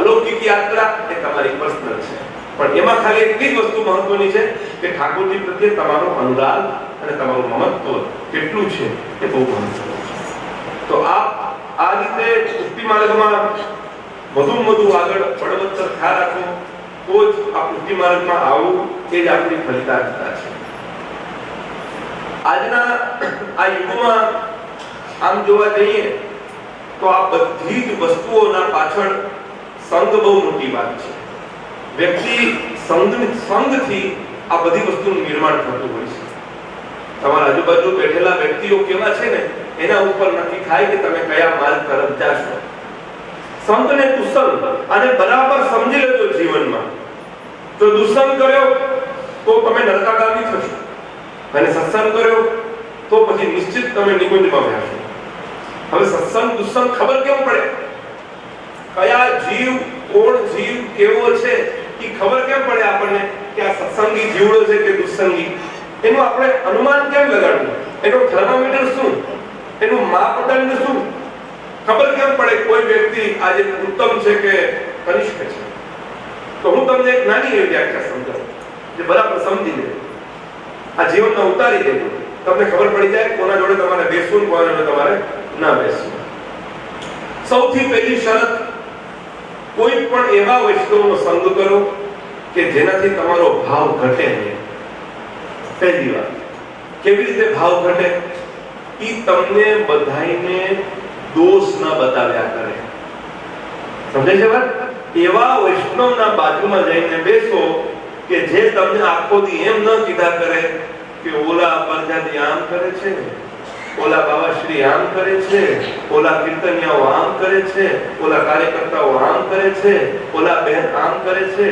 અલૌકિક યાત્રા એ તમારી પર્સનલ છે. પણ એમાં ખાલી એટલી જ વસ્તુ મહત્વની છે કે ઠાકોરજી પ્રત્યે તમારો અનુરાગ અને તમારું મમત્વ કેટલું છે એ બહુ મહત્વનું છે. તો આપ આ રીતે પુષ્ટિ માર્ગમાં વધુ આગળ બળવત્તર ખ્યાલ રાખો, તો જ આ પુષ્ટિ માર્ગમાં આવવું એ જ આપણી ફલિતાર્થતા છે. આજના આ યુગમાં આમ જોવા જઈએ તો આ બધી જ વસ્તુઓના પાછળ સંગ બહુ મોટી વાત છે. વ્યક્તિ સંગથી આ બધી વસ્તુનું નિર્માણ થતું હોય છે. તમારા આજુબાજુ બેઠેલા વ્યક્તિઓ કેવા છે ને એના ઉપર નક્કી થાય કે તમે કયા માર્ગ તરફ જાશો. સંગ ને કુસંગ અને બરાબર સમજી લેજો જીવનમાં. જો દુસંગ કર્યો તો તમે નરકાગામી થશો, અને સત્સંગ કર્યો તો પછી નિશ્ચિત તમે નિકુંજમાં જશો. હવે સત્સંગ દુસંગ ખબર કેમ પડે? કયા જીવ, કોણ જીવ કેવો છે એ ખબર કેમ પડે આપણને કે આ સત્સંગી જીવડો છે કે દુસંગી? એનું આપણે અનુમાન કેમ લગાડવું? એનો થર્મોમીટર શું? એનું માપદંડ શું? ખબર કેમ પડે કોઈ વ્યક્તિ આજે ઉત્તમ છે કે કનિષ્ઠ છે? તો હું તમને એક નાની એવી વ્યાખ્યા સમજાવું. જે બરાબર સમજી લે, આ જીવનમાં ઉતારી દેજો, તમને ખબર પડી જાય કોના જોડે તમારે બેસવું, કોના જોડે તમારે ના બેસવું. સૌથી પહેલી શરત, કોઈ પણ એવા વૈષ્ણવનો સંગ કરો કે જેનાથી તમારો ભાવ ઘટે નહીં. પહેલી વાત. કેવી રીતે ભાવ ઘટે? ઈ તમને બધાઈને દોષ ન બતાવ્યા કરે. સમજે છે વાત? એવા વૈષ્ણવના બાજુમાં જઈને બેસો કે જે તમને આખો દી એમ ન કીધા કરે કે ઓલા પરજાદી આમ કરે છે, ઓલા બાવાશ્રી આમ કરે છે, ઓલા કીર્તનિયાઓ આમ કરે છે, ઓલા કાર્યકર્તાઓ આમ કરે છે, ઓલા બહેન આમ કરે છે,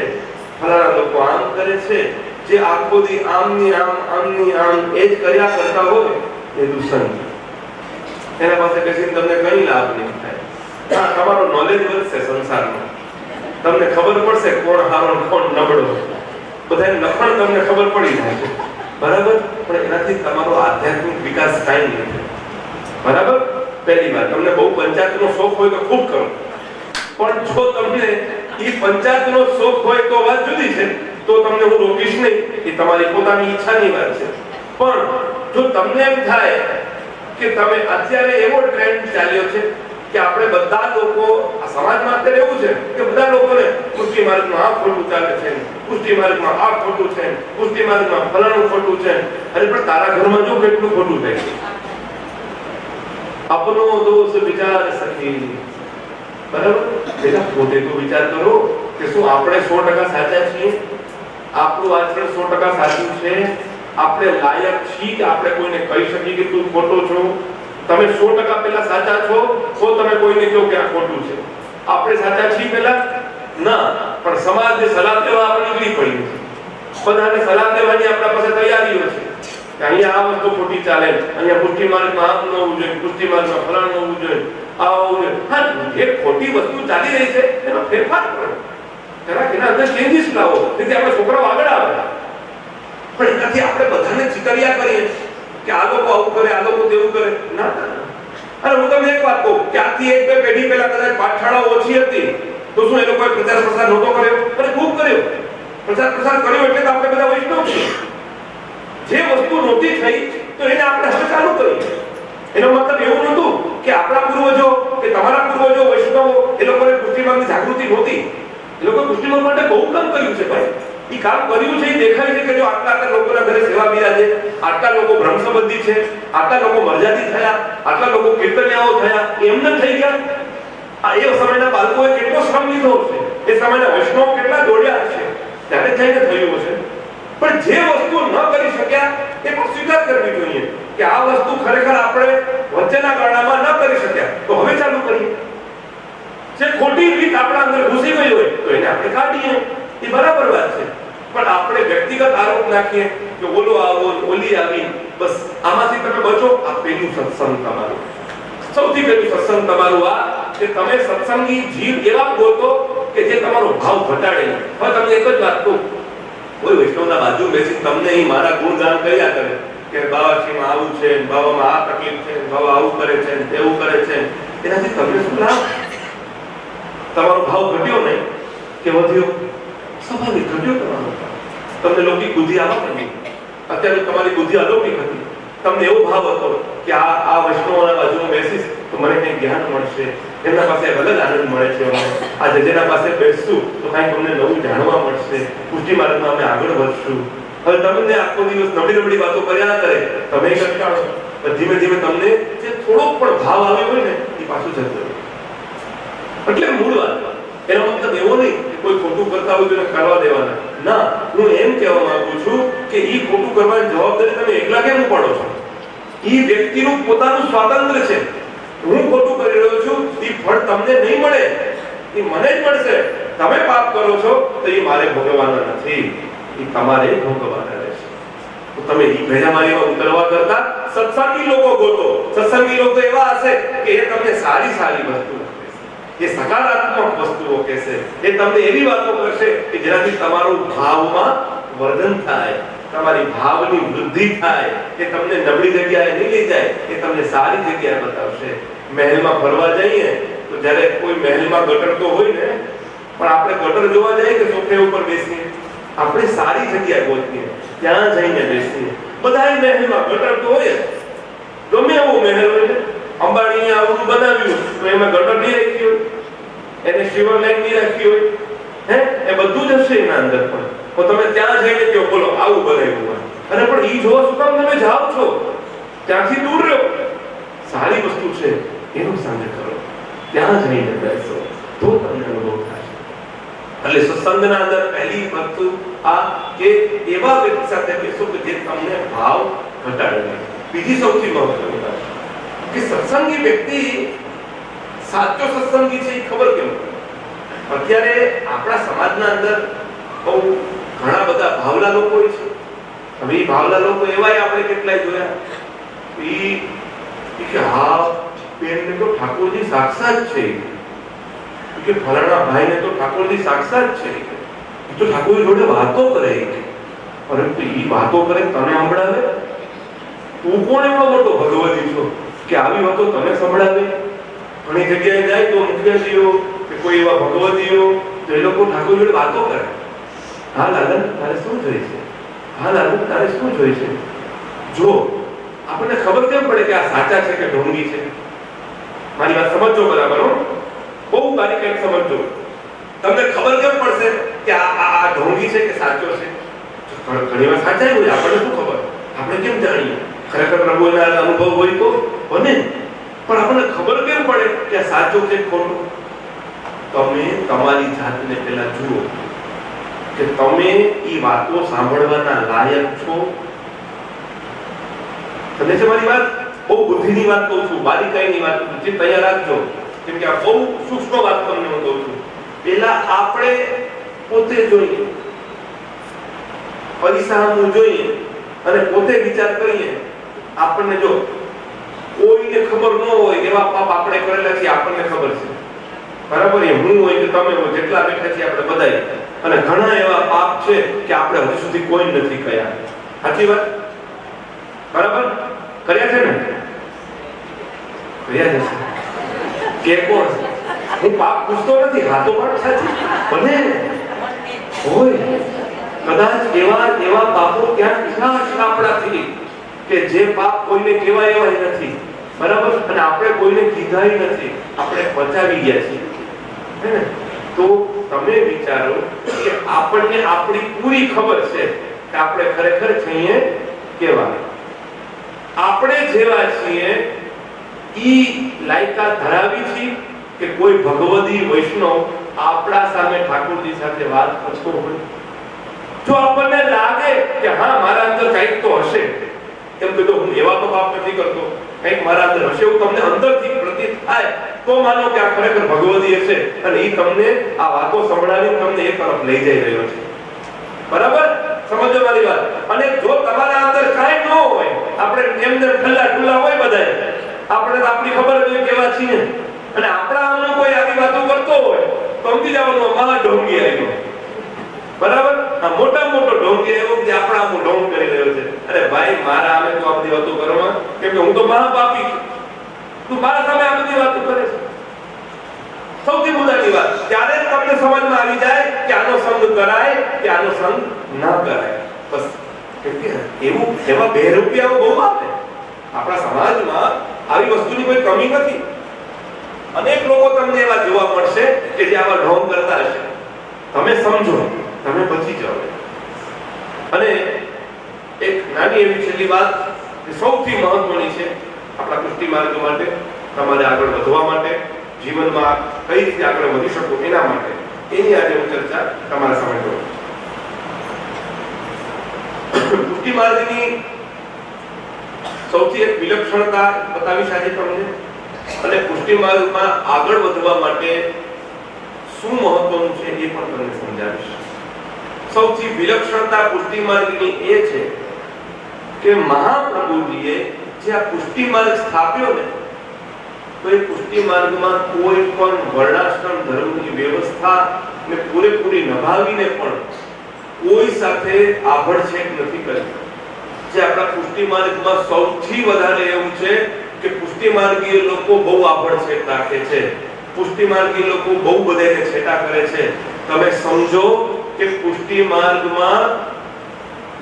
ફલાણા લોકો આમ કરે છે. જે આખો દી આમની આમ આમની આમ એ જ કર્યા કરતા હોય એ દુષ્મન. એના પાસે બેસીને તમને કઈ લાભ નહીં થાય. હા, તમારો નોલેજ વધશે સંસારમાં, તમને ખબર પડશે કોણ હારો કોણ નબળો, બધાને લખણ તમને ખબર પડી જાય છે, બરાબર? પણ એનાથી તમારો આધ્યાત્મિક વિકાસ થાય નહીં, બરાબર? પહેલી વાત, તમને બહુ પંચાયતનો શોખ હોય તો ખૂબ કરો, પણ જો તમને એ પંચાયતનો શોખ હોય તો વાત જુદી છે, તો તમને હું રોકીશ નહીં, એ તમારી પોતાની ઈચ્છાની વાત છે. પણ જો તમને એમ થાય કે તમે અત્યારે એવો ટ્રેન્ડ ચાલ્યો છે કે આપણે બધા લોકો, આ સમાજમાં અત્યારે એવું છે કે બધા લોકોને પુષ્ટિ માર્ગમાં આ ખોટું ચાલે છે, પુષ્ટિ માર્ગમાં આ ખોટું છે, પુષ્ટિ માર્ગમાં ફલાણું ખોટું છે. અરે પણ તારા ઘરમાં જો કેટલું ખોટું થાય છે. આપનો દોષ વિચાર સખી, બરાબર? પેલા પોતે તો વિચાર કરો કે શું આપણે 100% સાચા છીએ? આપણું આચરણ 100% સાચું છે? આપણે લાયક છીએ કે આપણે કોઈને કહી શકીએ કે તું ખોટો છો? તમે 100% પેલા સાચા છો તો તમે કોઈને કહો કે આ ખોટું છે. આપણે સાચા છીએ પેલા? ના, પણ સમાજને સલાહ દેવા આપણે નીકળી પડી છે. બધાને સલાહ દેવાની આપણા પાસે તૈયારીઓ છે કે અહીંયા આ વસ્તુ ખોટી ચાલે, અહીંયા પુષ્ટિ માર્ગમાં આમ ન હોવું જોઈએ, પુષ્ટિ માર્ગમાં ફલાણું હોવું જોઈએ, આ હોવું જોઈએ. હા, જે ખોટી વસ્તુ ચાલી રહી છે એનો ફેરફાર કરો, જરા એના અંદર ચેન્જીસ લાવો, જેથી આપણે છોકરાઓ આગળ આવે. પણ એનાથી આપણે બધાને ચીતરિયા કરીએ કે આ લોકો આવું કરે, આ લોકો તેવું કરે, ના. અને હું તમને એક વાત કહું કે આથી એક બે પેઢી પહેલા કદાચ પાઠશાળાઓ ઓછી હતી તો શું એ લોકોએ પ્રચાર પ્રસાર નહોતો કર્યો? અને ખૂબ કર્યો. પ્રચાર પ્રસાર કર્યો એટલે તો આપણે બધા વૈષ્ણવ છીએ. જે વસ્તુ નહોતી થઈ તો એને આપણે હવે ચાલુ કરી. એનો મતલબ એવું નહોતું કે આપણા પૂર્વજો કે તમારા પૂર્વજો વૈષ્ણવો એ લોકોને પુષ્ટિમાર્ગની જાગૃતિ નહોતી. એ લોકોએ પુષ્ટિમાર્ગ માટે બહુ કામ કર્યું છે ભાઈ. એ કામ કર્યું છે, એ દેખાય છે કે જો આટલા લોકોના ઘરે સેવા બિરાજે, આટલા લોકો બ્રહ્મસંબંધી છે, આટલા લોકો મર્યાદિત થયા, આટલા લોકો કીર્તનિયાઓ થયા, એમને થઈ ગયા. આ એ સમયના બાળકોએ કેટલો શ્રમ લીધો છે, એ સમયના વૈષ્ણવ કેટલા દોડ્યા છે, ત્યારે જઈને થયું છે. પણ જે વસ્તુ ન કરી શક્યા એ પણ સ્વીકાર કરવી જોઈએ કે આ વસ્તુ ખરેખર આપણે વચ્ચેના ગાળામાં ન કરી શક્યા તો હવે ચાલુ કરીએ. જે ખોટી રીત આપણા અંદર ઘૂસી ગઈ હોય તો એને આપણે કાઢીએ, એ બરાબર વાત છે. પણ આપણે વ્યક્તિગત આરોપ નાખીએ કે ઓલો આવો, ઓલી આવી, બસ આમાંથી તમે બચો. આ પહેલું સત્સંગ તમારું, સૌથી પહેલું સત્સંગ તમારું આ કે તમે સત્સંગી જીવ એવા ગોતો કે જે તમારો ભાવ ઘટાડે. હવે તમને એક જ વાત કહું, કોઈ વૈષ્ણવના બાજુ બેસી તમને અહીં મારા ગુણગાન કર્યા કરે કે બાવાશ્રીમાં આવું છે, બાવામાં આ તકલીફ છે, બાવા આવું કરે છે, તેવું કરે છે, એનાથી તમને શું લાભ? તમારો ભાવ ઘટ્યો નહીં કે વધ્યો? સ્વાભાવિક ઘટ્યો તમારો. તમને લૌકિક બુદ્ધિ આવવા નથી. અત્યારે તમારી બુદ્ધિ અલૌકિક હતી. તમને એવો ભાવ હતો કે આ વૈષ્ણવના બાજુમાં બેસીશ તો મને કંઈક જ્ઞાન મળશે, એમના પાસે અલગ આનંદ મળે છે, આ જેના પાસે બેસશું તો કંઈક અમને નવું જાણવા મળશે, પુષ્ટિ માર્ગમાં અમે આગળ વધશું. હવે તમને આખો દિવસ નબળી વાતો કર્યા કરે, તમે કંટાળો. ધીમે ધીમે તમને જે થોડોક પણ ભાવ આવ્યો હોય ને એ પાછું જતો રહે. એટલે મૂળ વાત, એનો મતલબ એવો નહીં કે કોઈ ખોટું કરતા હોય તો એને કરવા દેવાના. ના, હું એમ કહેવા માંગુ છું કે ઈ ખોટું કરવાની જવાબદારી તમે એકલા કેમ ઉપાડો છો? ઈ વ્યક્તિનું પોતાનું સ્વાતંત્ર્ય છે. હું ખોટું કરી રહ્યો છું, ઈ ફળ તમને નહીં મળે, ઈ મને જ મળશે. તમે પાપ કરો છો તો ઈ મારે ભોગવવાના નથી, ઈ તમારે ભોગવવાના રહેશે. તો તમે ઈ ભેજામારીમાં ઉતરવા કરતા સત્સંગી લોકો ગોતો. સત્સંગી લોકો એવા હશે કે એ તમને સારી વસ્તુ, એ સકારાત્મક વસ્તુઓ કહેશે, એ તમને એવી વાતો કરશે કે જેનાથી તમારું ભાવમાં વર્ધન થાય, તમારી ભાવની વૃદ્ધિ થાય, એ તમને નબળી જગ્યાએ નહીં લઈ જાય, એ તમને સારી જગ્યાએ બતાવશે. મહેલમાં ફરવા જઈએ તો જ્યારે કોઈ મહેલમાં ગટર તો હોય ને, પણ આપણે ગટર જોવા જઈએ કે સોફે ઉપર બેસીએ, આપણે સારી જગ્યાએ ગોતીએ, ત્યાં જઈને બેસીએ. બધાય મહેલમાં ગટર તો હોય જ, ગમે એવો મહેલ હોય ને. અંબાણીએ આવું બનાવ્યું તો એમાં ગટર નહીં રાખી હોય, એને શિવર લાઈન નહીં રાખી હોય, હે એ બધું જ હશે એના અંદર. પણ તો તમે ત્યાં જઈને કહો બોલો આવું બનાવ્યું હોય, અને પણ ઈ જોવા શું કામ તમે જાઓ છો? ત્યાંથી દૂર રહો. સારી વસ્તુ છે એનું સામે કરો, ત્યાં જઈને બેસો તો તમને અનુભવ થાય. એટલે સત્સંગના અંદર પહેલી વસ્તુ આ કે એવા વ્યક્તિ સાથે બેસો કે જે તમને ભાવ ઘટાડે. બીજી સૌથી મહત્વની વાત કે સત્સંગી વ્યક્તિ સાચો સત્સંગી છે એ ખબર કેમ પડે? અત્યારે આપણા સમાજના અંદર બહુ ઘણા બધા ભાવલા લોકો છે. હવે એ ભાવલા લોકો એવાય આપણે કેટલાય જોયા કે હા બેનને તો ઠાકોરજી સાક્ષાત છે, કે ફલાણા ભાઈને તો ઠાકોરજી સાક્ષાત છે, એ તો ઠાકોરજી જોડે વાતો કરે. પરંતુ એ વાતો કરે તને સંભળાવે? તું કોણ એવો મોટો ભગવતી છો કે આવી વાતો તને સંભળાવે? ઘણી જગ્યાએ જાય તો મુખ્યશ્રીઓ કે કોઈ એવા ભગવતીઓ તો એ લોકો ઠાકોર જોડે વાતો કરે. હા લાલન તારે શું જોઈએ છે? હા લાલન તારે શું જોઈએ છે? જો આપણને ખબર કેમ પડે કે આ સાચા છે કે ઢોંગી છે? મારી વાત સમજો બરાબર હો, બહુ બારીકાઈ સમજો. તમને ખબર કેમ પડશે કે આ ઢોંગી છે કે સાચો છે? ઘણી વાર સાચા હોય, આપણને શું ખબર? આપણે કેમ જાણીએ? ખરેખર પ્રભુના અનુભવ હોય તો બને, પણ આપણને ખબર કેમ પડે કે આ સાચું છે ખોટું? તમે તમારી જાતને પહેલા જુઓ કે તમે ઈ વાતો સાંભળવાના લાયક છો. તમને છે મારી વાત? બહુ બુદ્ધિની વાત કહું છું, બારીકાઈની વાત કહું છું, જે તૈયાર રાખજો, કેમ કે આ બહુ સૂક્ષ્મ વાત તમને હું કહું છું. પહેલા આપણે પોતે જોઈએ, પરિસામું જોઈએ અને પોતે વિચાર કરીએ. આપણને જો કોઈને ખબર ન હોય એવા પાપ આપણે કરેલા છે, આપણને ખબર છે બરાબર. એ હું હોય કે તમે હોય, જેટલા બેઠા છીએ આપણે બધાય, અને ઘણા એવા પાપ છે કે આપણે હજુ સુધી કોઈ નથી કર્યા. સાચી વાત બરાબર? કર્યા છે ને? કર્યા છે કે કોણ? હું પાપ પૂછતો નથી, હા તો પણ સાચી બને હોય. કદાચ એવા પાપો ત્યાં કેટલા આપણાથી કે જે પાપ કોઈને કહેવાય એવા નથી બરાબર, અને આપણે કોઈને કીધાય નથી, આપણે બચાવી ગયા છીએ. તો તમે વિચારો કે આપણને આપણી પૂરી ખબર છે કે આપણે ખરેખર છીએ કેવા. આપણે જેવા છીએ ઈ લાયકાત ધરાવી છે કે કોઈ ભગવદી વૈષ્ણવ આપણા સામે ઠાકોરજી સાથે વાત કરતો હોય? જો આપણને લાગે કે હા મારા અંદર કંઈક તો હશે, એમ કે હું એવા તો પાપ નથી કરતો, કંઈક મારા અંદર હશે એવું તમને અંદરથી પ્રતીત થાય, તો માનો કે આ ખરેખર ભગવદી હશે અને એ તમને આ વાતો સંભળાવીને તમને એ તરફ લઈ જઈ રહ્યો છે. બરાબર? સમજો મારી વાત. અને જો તમારા અંદર કાંઈ ન હોય, આપણે એમને ઠલ્લા ઠુલ્લા હોય બધાય, આપણે તો આપણી ખબર જ કેવા છીએ, અને આપણા આમનો કોઈ આવી વાતો કરતો હોય તો સમજી જવાનું મહા ઢોંગી આવ્યો. બરાબર? આ મોટો ઢોંગી આવ્યો કે આપણા આમ ઢોંગ કરી રહ્યો છે. અરે ભાઈ મારા આમે તો આ બધી વાતો કરવામાં, કેમ કે હું તો મહાપાપી છું, તું મારા સામે આ બધી વાતો કરે છે. સૌથી મુદ્દાની વાત ત્યારે જ તમને સમજમાં આવી જાય કે આનો સંગ કરાય કે આનો સંગ ના કરાય. બસ એવું એવા બે રૂપિયાઓ બહુ આપે આપણા સમાજમાં. આવી વસ્તુની કોઈ કમી નથી. અનેક લોકો તમને એવા જોવા મળશે કે જે આવા ઢોંગ કરતા હશે. તમે સમજો, તમે બચી જાઓ. અને એક નાની એવી છેલ્લી વાત સૌથી મહત્વની છે આપણા પુષ્ટિ માર્ગ માટે, તમારે આગળ વધવા માટે, જીવનમાં કઈ રીતે આગળ વધી શકો એના માટે, એની આજે હું ચર્ચા તમારા સામે કરું. પુષ્ટિ માર્ગની સૌથી એક વિલક્ષણતા બતાવીશ આજે તમને, અને પુષ્ટિ માર્ગમાં આગળ વધવા માટે શું મહત્વનું છે એ પણ તમને સમજાવીશ. સૌથી વિલક્ષણતા પુષ્ટિ માર્ગની એ છે કે મહાપ્રભુજીએ જે આ પુષ્ટિ માર્ગ સ્થાપ્યો ને, તો એ પુષ્ટિ માર્ગમાં કોઈ પણ વર્ણાશ્રમ ધર્મની વ્યવસ્થા ને પૂરેપૂરી નિભાવીને પણ કોઈ સાથે આભડછેદ નથી કરી. જે આપણા પુષ્ટિ માર્ગમાં સૌથી વધારે એવું છે કે પુષ્ટિ માર્ગીય લોકો બહુ આભડછેદ રાખે છે, પુષ્ટિ માર્ગીય લોકો બહુ બધાને છેટા કરે છે. તમે સમજો કે પુષ્ટિ માર્ગમાં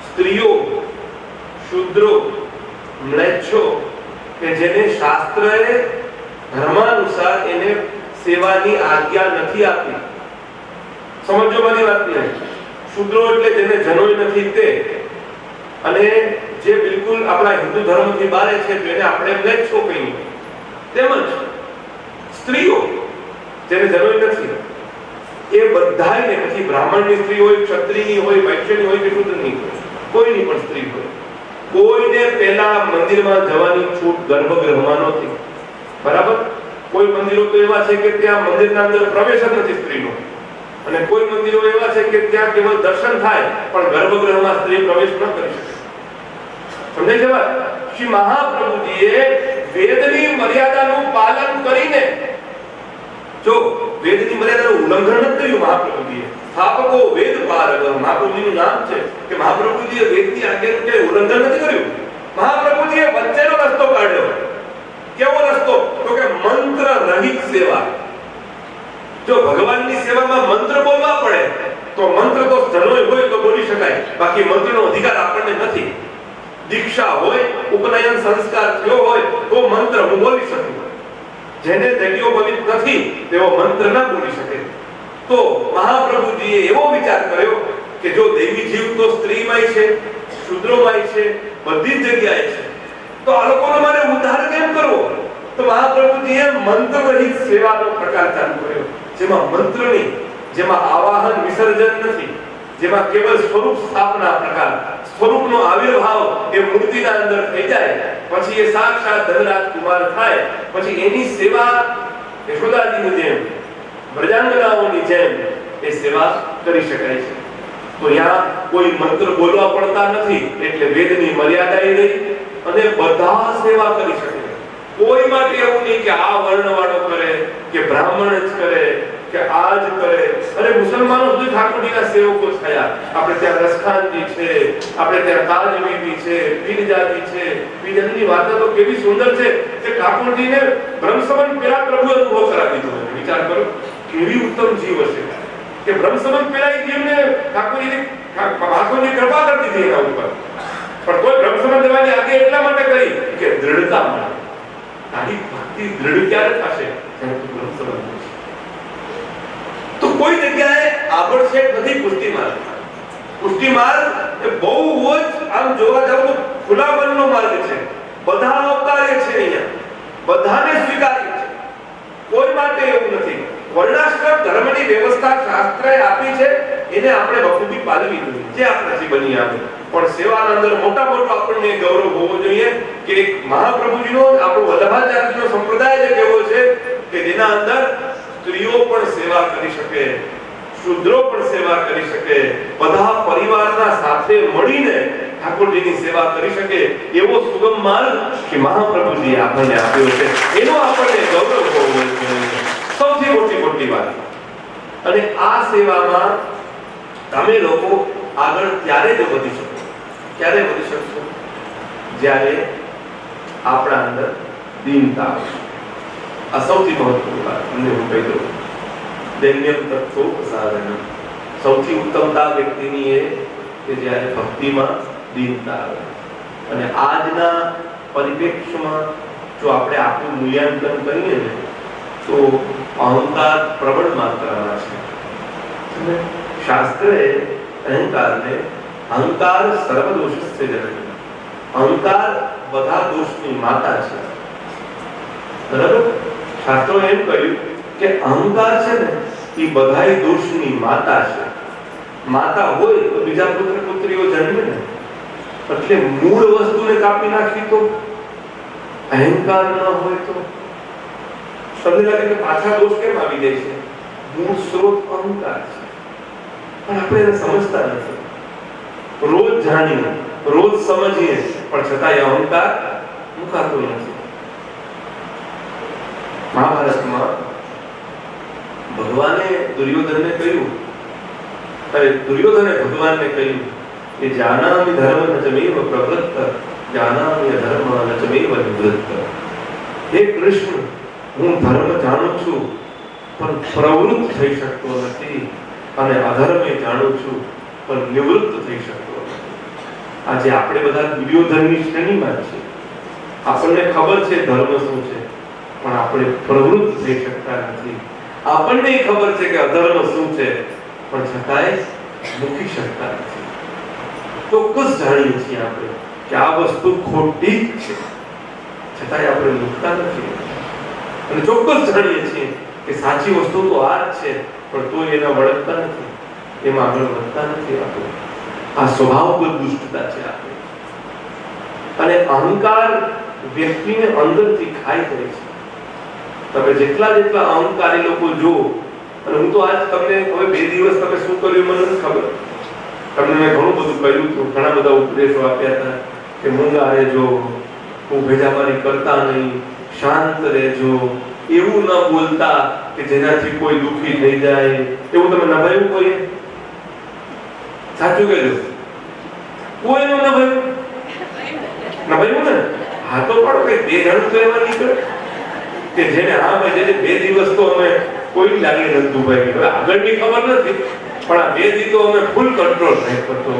સ્ત્રીઓ, શૂદ્રો, મ્લેચ્છો કે જેને શાસ્ત્રએ ધર્માનુસાર એને સેવાની આજ્ઞા નથી આપી. સમજો મારી વાતને. શૂદ્રો એટલે જેને જનોય નથી તે, અને જે બિલકુલ આપણા હિન્દુ ધર્મથી બહાર છે તેને આપણે મ્લેચ્છો કહીએ. તેમજ સ્ત્રીઓ જેને જનોય નથી, એ બધાયને, પછી બ્રાહ્મણની સ્ત્રી હોય, ક્ષત્રિયની હોય, વૈશ્યની હોય કે શૂદ્રની હોય, કોઈની પણ સ્ત્રી હોય, કોઈને પહેલા મંદિરમાં જવાની છૂટ ગર્ભગૃહમાં નથી. બરાબર? કોઈ મંદિરો તો એવા છે કે ત્યાં મંદિરના અંદર પ્રવેશ જ નથી સ્ત્રીનો, અને કોઈ મંદિરો એવા છે કે ત્યાં કેવળ દર્શન થાય પણ ગર્ભગૃહમાં સ્ત્રી પ્રવેશ ન કરી શકે. સમજાય છે વાત? શ્રી મહાપ્રભુજીએ વેદની મર્યાદાનું પાલન કરીને, જો વેદની મર્યાદાનું ઉલ્લંઘન ન કર્યું મહાપ્રભુજીએ. સ્થાપકો વેદ પારગ મહાપ્રભુજીનું નામ છે કે મહાપ્રભુજીએ વેદની આજ્ઞાનું કે ઉલ્લંઘન નથી કર્યું. મહાપ્રભુજીએ વચ્ચેનો રસ્તો કાઢ્યો. કેવો રસ્તો? તો કે મંત્ર રહિત સેવા. જો ભગવાનની સેવામાં મંત્ર બોલવા પડે તો મંત્ર તો જનોય હોય તો બોલી શકાય, બાકી મંત્રનો અધિકાર આપણને નથી. દીક્ષા હોય, ઉપનયન સંસ્કાર થયો હોય તો મંત્ર હું બોલી શકું. જેને દૈવ્યોપવિત નથી તેવો મંત્ર ના બોલી શકે. તો મહાપ્રભુજીએ એવો વિચાર કર્યો કે જો દેવી જીવ તો સ્ત્રીમાંય છે, શૂદ્રોમાંય છે, બધી જ જગ્યાએ છે, તો આ લોકોનો મારે ઉદ્ધાર કેમ કરવો? તો મહાપ્રભુજીએ મંત્ર રહિત સેવાનો પ્રકાર ચાલુ કર્યો, જેમાં મંત્ર નહીં, જેમાં આવાહન વિસર્જન નથી, જેમાં કેવળ સ્વરૂપ સ્થાપના પ્રકાર, સ્વરૂપનો આવિર્ભાવ એ મૂર્તિના અંદર થઈ જાય, પછી એ સાક્ષાત ધનરાજ કુમાર થાય, પછી એની સેવા યશોદાજીની જેમ, બ્રજાંગનાઓની જેમ એ સેવા કરી શકાય છે. તો ત્યાં કોઈ મંત્ર બોલવા પડતા નથી, એટલે વેદની મર્યાદા નહીં, અને બધા સેવા કરી શકે. કોઈ માટે એવું નહીં કે આ વર્ણવાળો કરે કે બ્રાહ્મણ જ કરે કે આ જ કરે. અરે મુસલમાનો સુધી ઠાકોરજીના સેવકો થયા. આપણે ત્યાં રસખાનજી છે, આપણે ત્યાં તાજવીદી છે, પીરજાદી છે. પીરજાદીની વાતો તો કેવી સુંદર છે કે ઠાકોરજીને બ્રહ્મસમન પેલા પ્રભુ અનુભવ કરાવી દીધો. વિચાર કરો કેવી ઉત્તમ જીવ હશે કે બ્રહ્મસમન પેલા એ જીવને ઠાકોરની કૃપા કરી દીધી એના ઉપર. પણ કોઈ બ્રહ્મસમન દેવાની આગે એટલા માટે કરી કે દૃઢતા માટે. તારી ભક્તિ દૃઢ ક્યારે થશે? તો કોઈ જગ્યાએ આબળછેટ નથી પુષ્ટિ માર્ગ. પુષ્ટિ માર્ગ એ બહુ જ આમ જોવા જાવ તો ખુલ્લા મનનો માર્ગ છે. બધા અવતાર્ય છે, અહીંયા બધાને સ્વીકાર્ય છે, કોઈ માટે એવું નથી. વર્ણાશ્રમ ધર્મની વ્યવસ્થા શાસ્ત્રએ આપી છે, એને આપણે બખૂબી પાલવી જોઈએ, જે આપણાથી બની આવે. પણ સેવાના અંદર મોટા મોટો આપણને ગૌરવ હોવો જોઈએ કે મહાપ્રભુજીનો, આપણો વલ્લભાચાર્યનો સંપ્રદાય જે કેવો છે કે જેના અંદર સ્ત્રીઓ પણ સેવા કરી શકે, શૂદ્રો પણ સેવા કરી શકે, બધા પરિવારના સાથે મળીને ઠાકોરજીની સેવા કરી શકે, એવો સુગમ માર્ગ કે મહાપ્રભુજી આપણને આપ્યો છે. એનો આપણને ગૌરવ હોવો જોઈએ, સૌથી મોટી વાત. અને આ સેવામાં તમે લોકો આગળ ત્યારે જ વધી શકો. ક્યારે વધી શકશો? જ્યારે આપણા અંદર દીનતા આવશે. આ સૌથી મહત્વની વાત તમને હું કહી દઉં. દૈન્યમ તત્વો સાધન. સૌથી ઉત્તમતા વ્યક્તિની એ કે જ્યારે ભક્તિમાં દીનતા આવે. અને આજના પરિપ્રેક્ષ્યમાં જો આપણે આપણું મૂલ્યાંકન કરીએ ને તો અહંકાર પ્રબળ માત્રામાં છે. શાસ્ત્રએ અહંકારને અહંકાર સર્વદોષસ્ય જનની, અહંકાર બધા દોષની માતા છે. બરાબર? શાસ્ત્રો એમ કહ્યું કે અહંકાર છે ને એ બધાય દોષની માતા છે. માતા હોય તો બીજા પુત્ર પુત્રીઓ જન્મે ને, એટલે મૂળ વસ્તુને કાપી નાખી તો અહંકાર ન હોય તો તમને લાગે કે પાછા દોષ કેમ આવી જાય છે? મૂળ સ્ત્રોત અહંકાર છે, પણ આપણે એને સમજતા નથી. રોજ જાણીએ, રોજ સમજીએ, પણ છતાંય અહંકાર મુકાતો નથી. મહાભારતમાં ભગવાને દુર્યોધનને કહ્યું, દુર્યોધને ભગવાનને કહ્યું કે જાનામિ ધર્મ ન ચમેવ પ્રવૃત્ત, જાનામિ અધર્મ ન ચમેવ નિવૃત્ત. હે કૃષ્ણ, હું ધર્મ જાણું છું પણ પ્રવૃત્ત થઈ શકતો નથી. અને અધર્મે જાણું છું પણ નિવૃત્ત થઈ શકતો નથી. આજે આપણે બધા દુર્યોધનની શ્રેણીમાં છીએ. આપણને ખબર છે ધર્મ શું છે, પણ આપણે પ્રવૃત્ત થઈ શકતા નથી. આપણને ખબર છે કે અધર્મ શું છે, પણ છતાંય મૂકી શકતા નથી. ચોક્કસ જાણીએ છીએ આપણે કે આ વસ્તુ ખોટી છે, છતાંય આપણે મૂકતા નથી. અને ચોક્કસ જાણીએ છીએ કે સાચી વસ્તુ તો આ જ છે, પણ તો એના વળગતા નથી, એમાં આગળ વધતા નથી. આપણે આ સ્વભાવગત દુષ્ટતા છે આપણે. અને અહંકાર વ્યક્તિને અંદરથી ખાઈ જાય છે. તમે જેટલા અહંકારી લોકો જો, અને હું તો આજ તમને હવે 2 દિવસ તમે શું કર્યું મને નથી ખબર. તમને મેં ઘણું બધું કહ્યું હતું, ઘણા બધા ઉપદેશો આપ્યા હતા કે મૂંગા રહેજો, ભેજામારી કરતા નહીં, શાંત રહેજો, એવું ન બોલતા કે જેનાથી કોઈ દુખી થઈ જાય. એવું તમે નભાયું કોઈ? સાચું કહેજો, કોઈનું નભાયું ને? હા તો પાડો કે 2 જણ તો એવા નીકળે કે જેને હા ભાઈ જેને 2 દિવસ તો અમે કોઈ લાગી નથી દુભાઈ. હવે આગળની ખબર નથી, પણ આ 2 દી તો અમે ફૂલ કંટ્રોલ રાખ્યો હતો.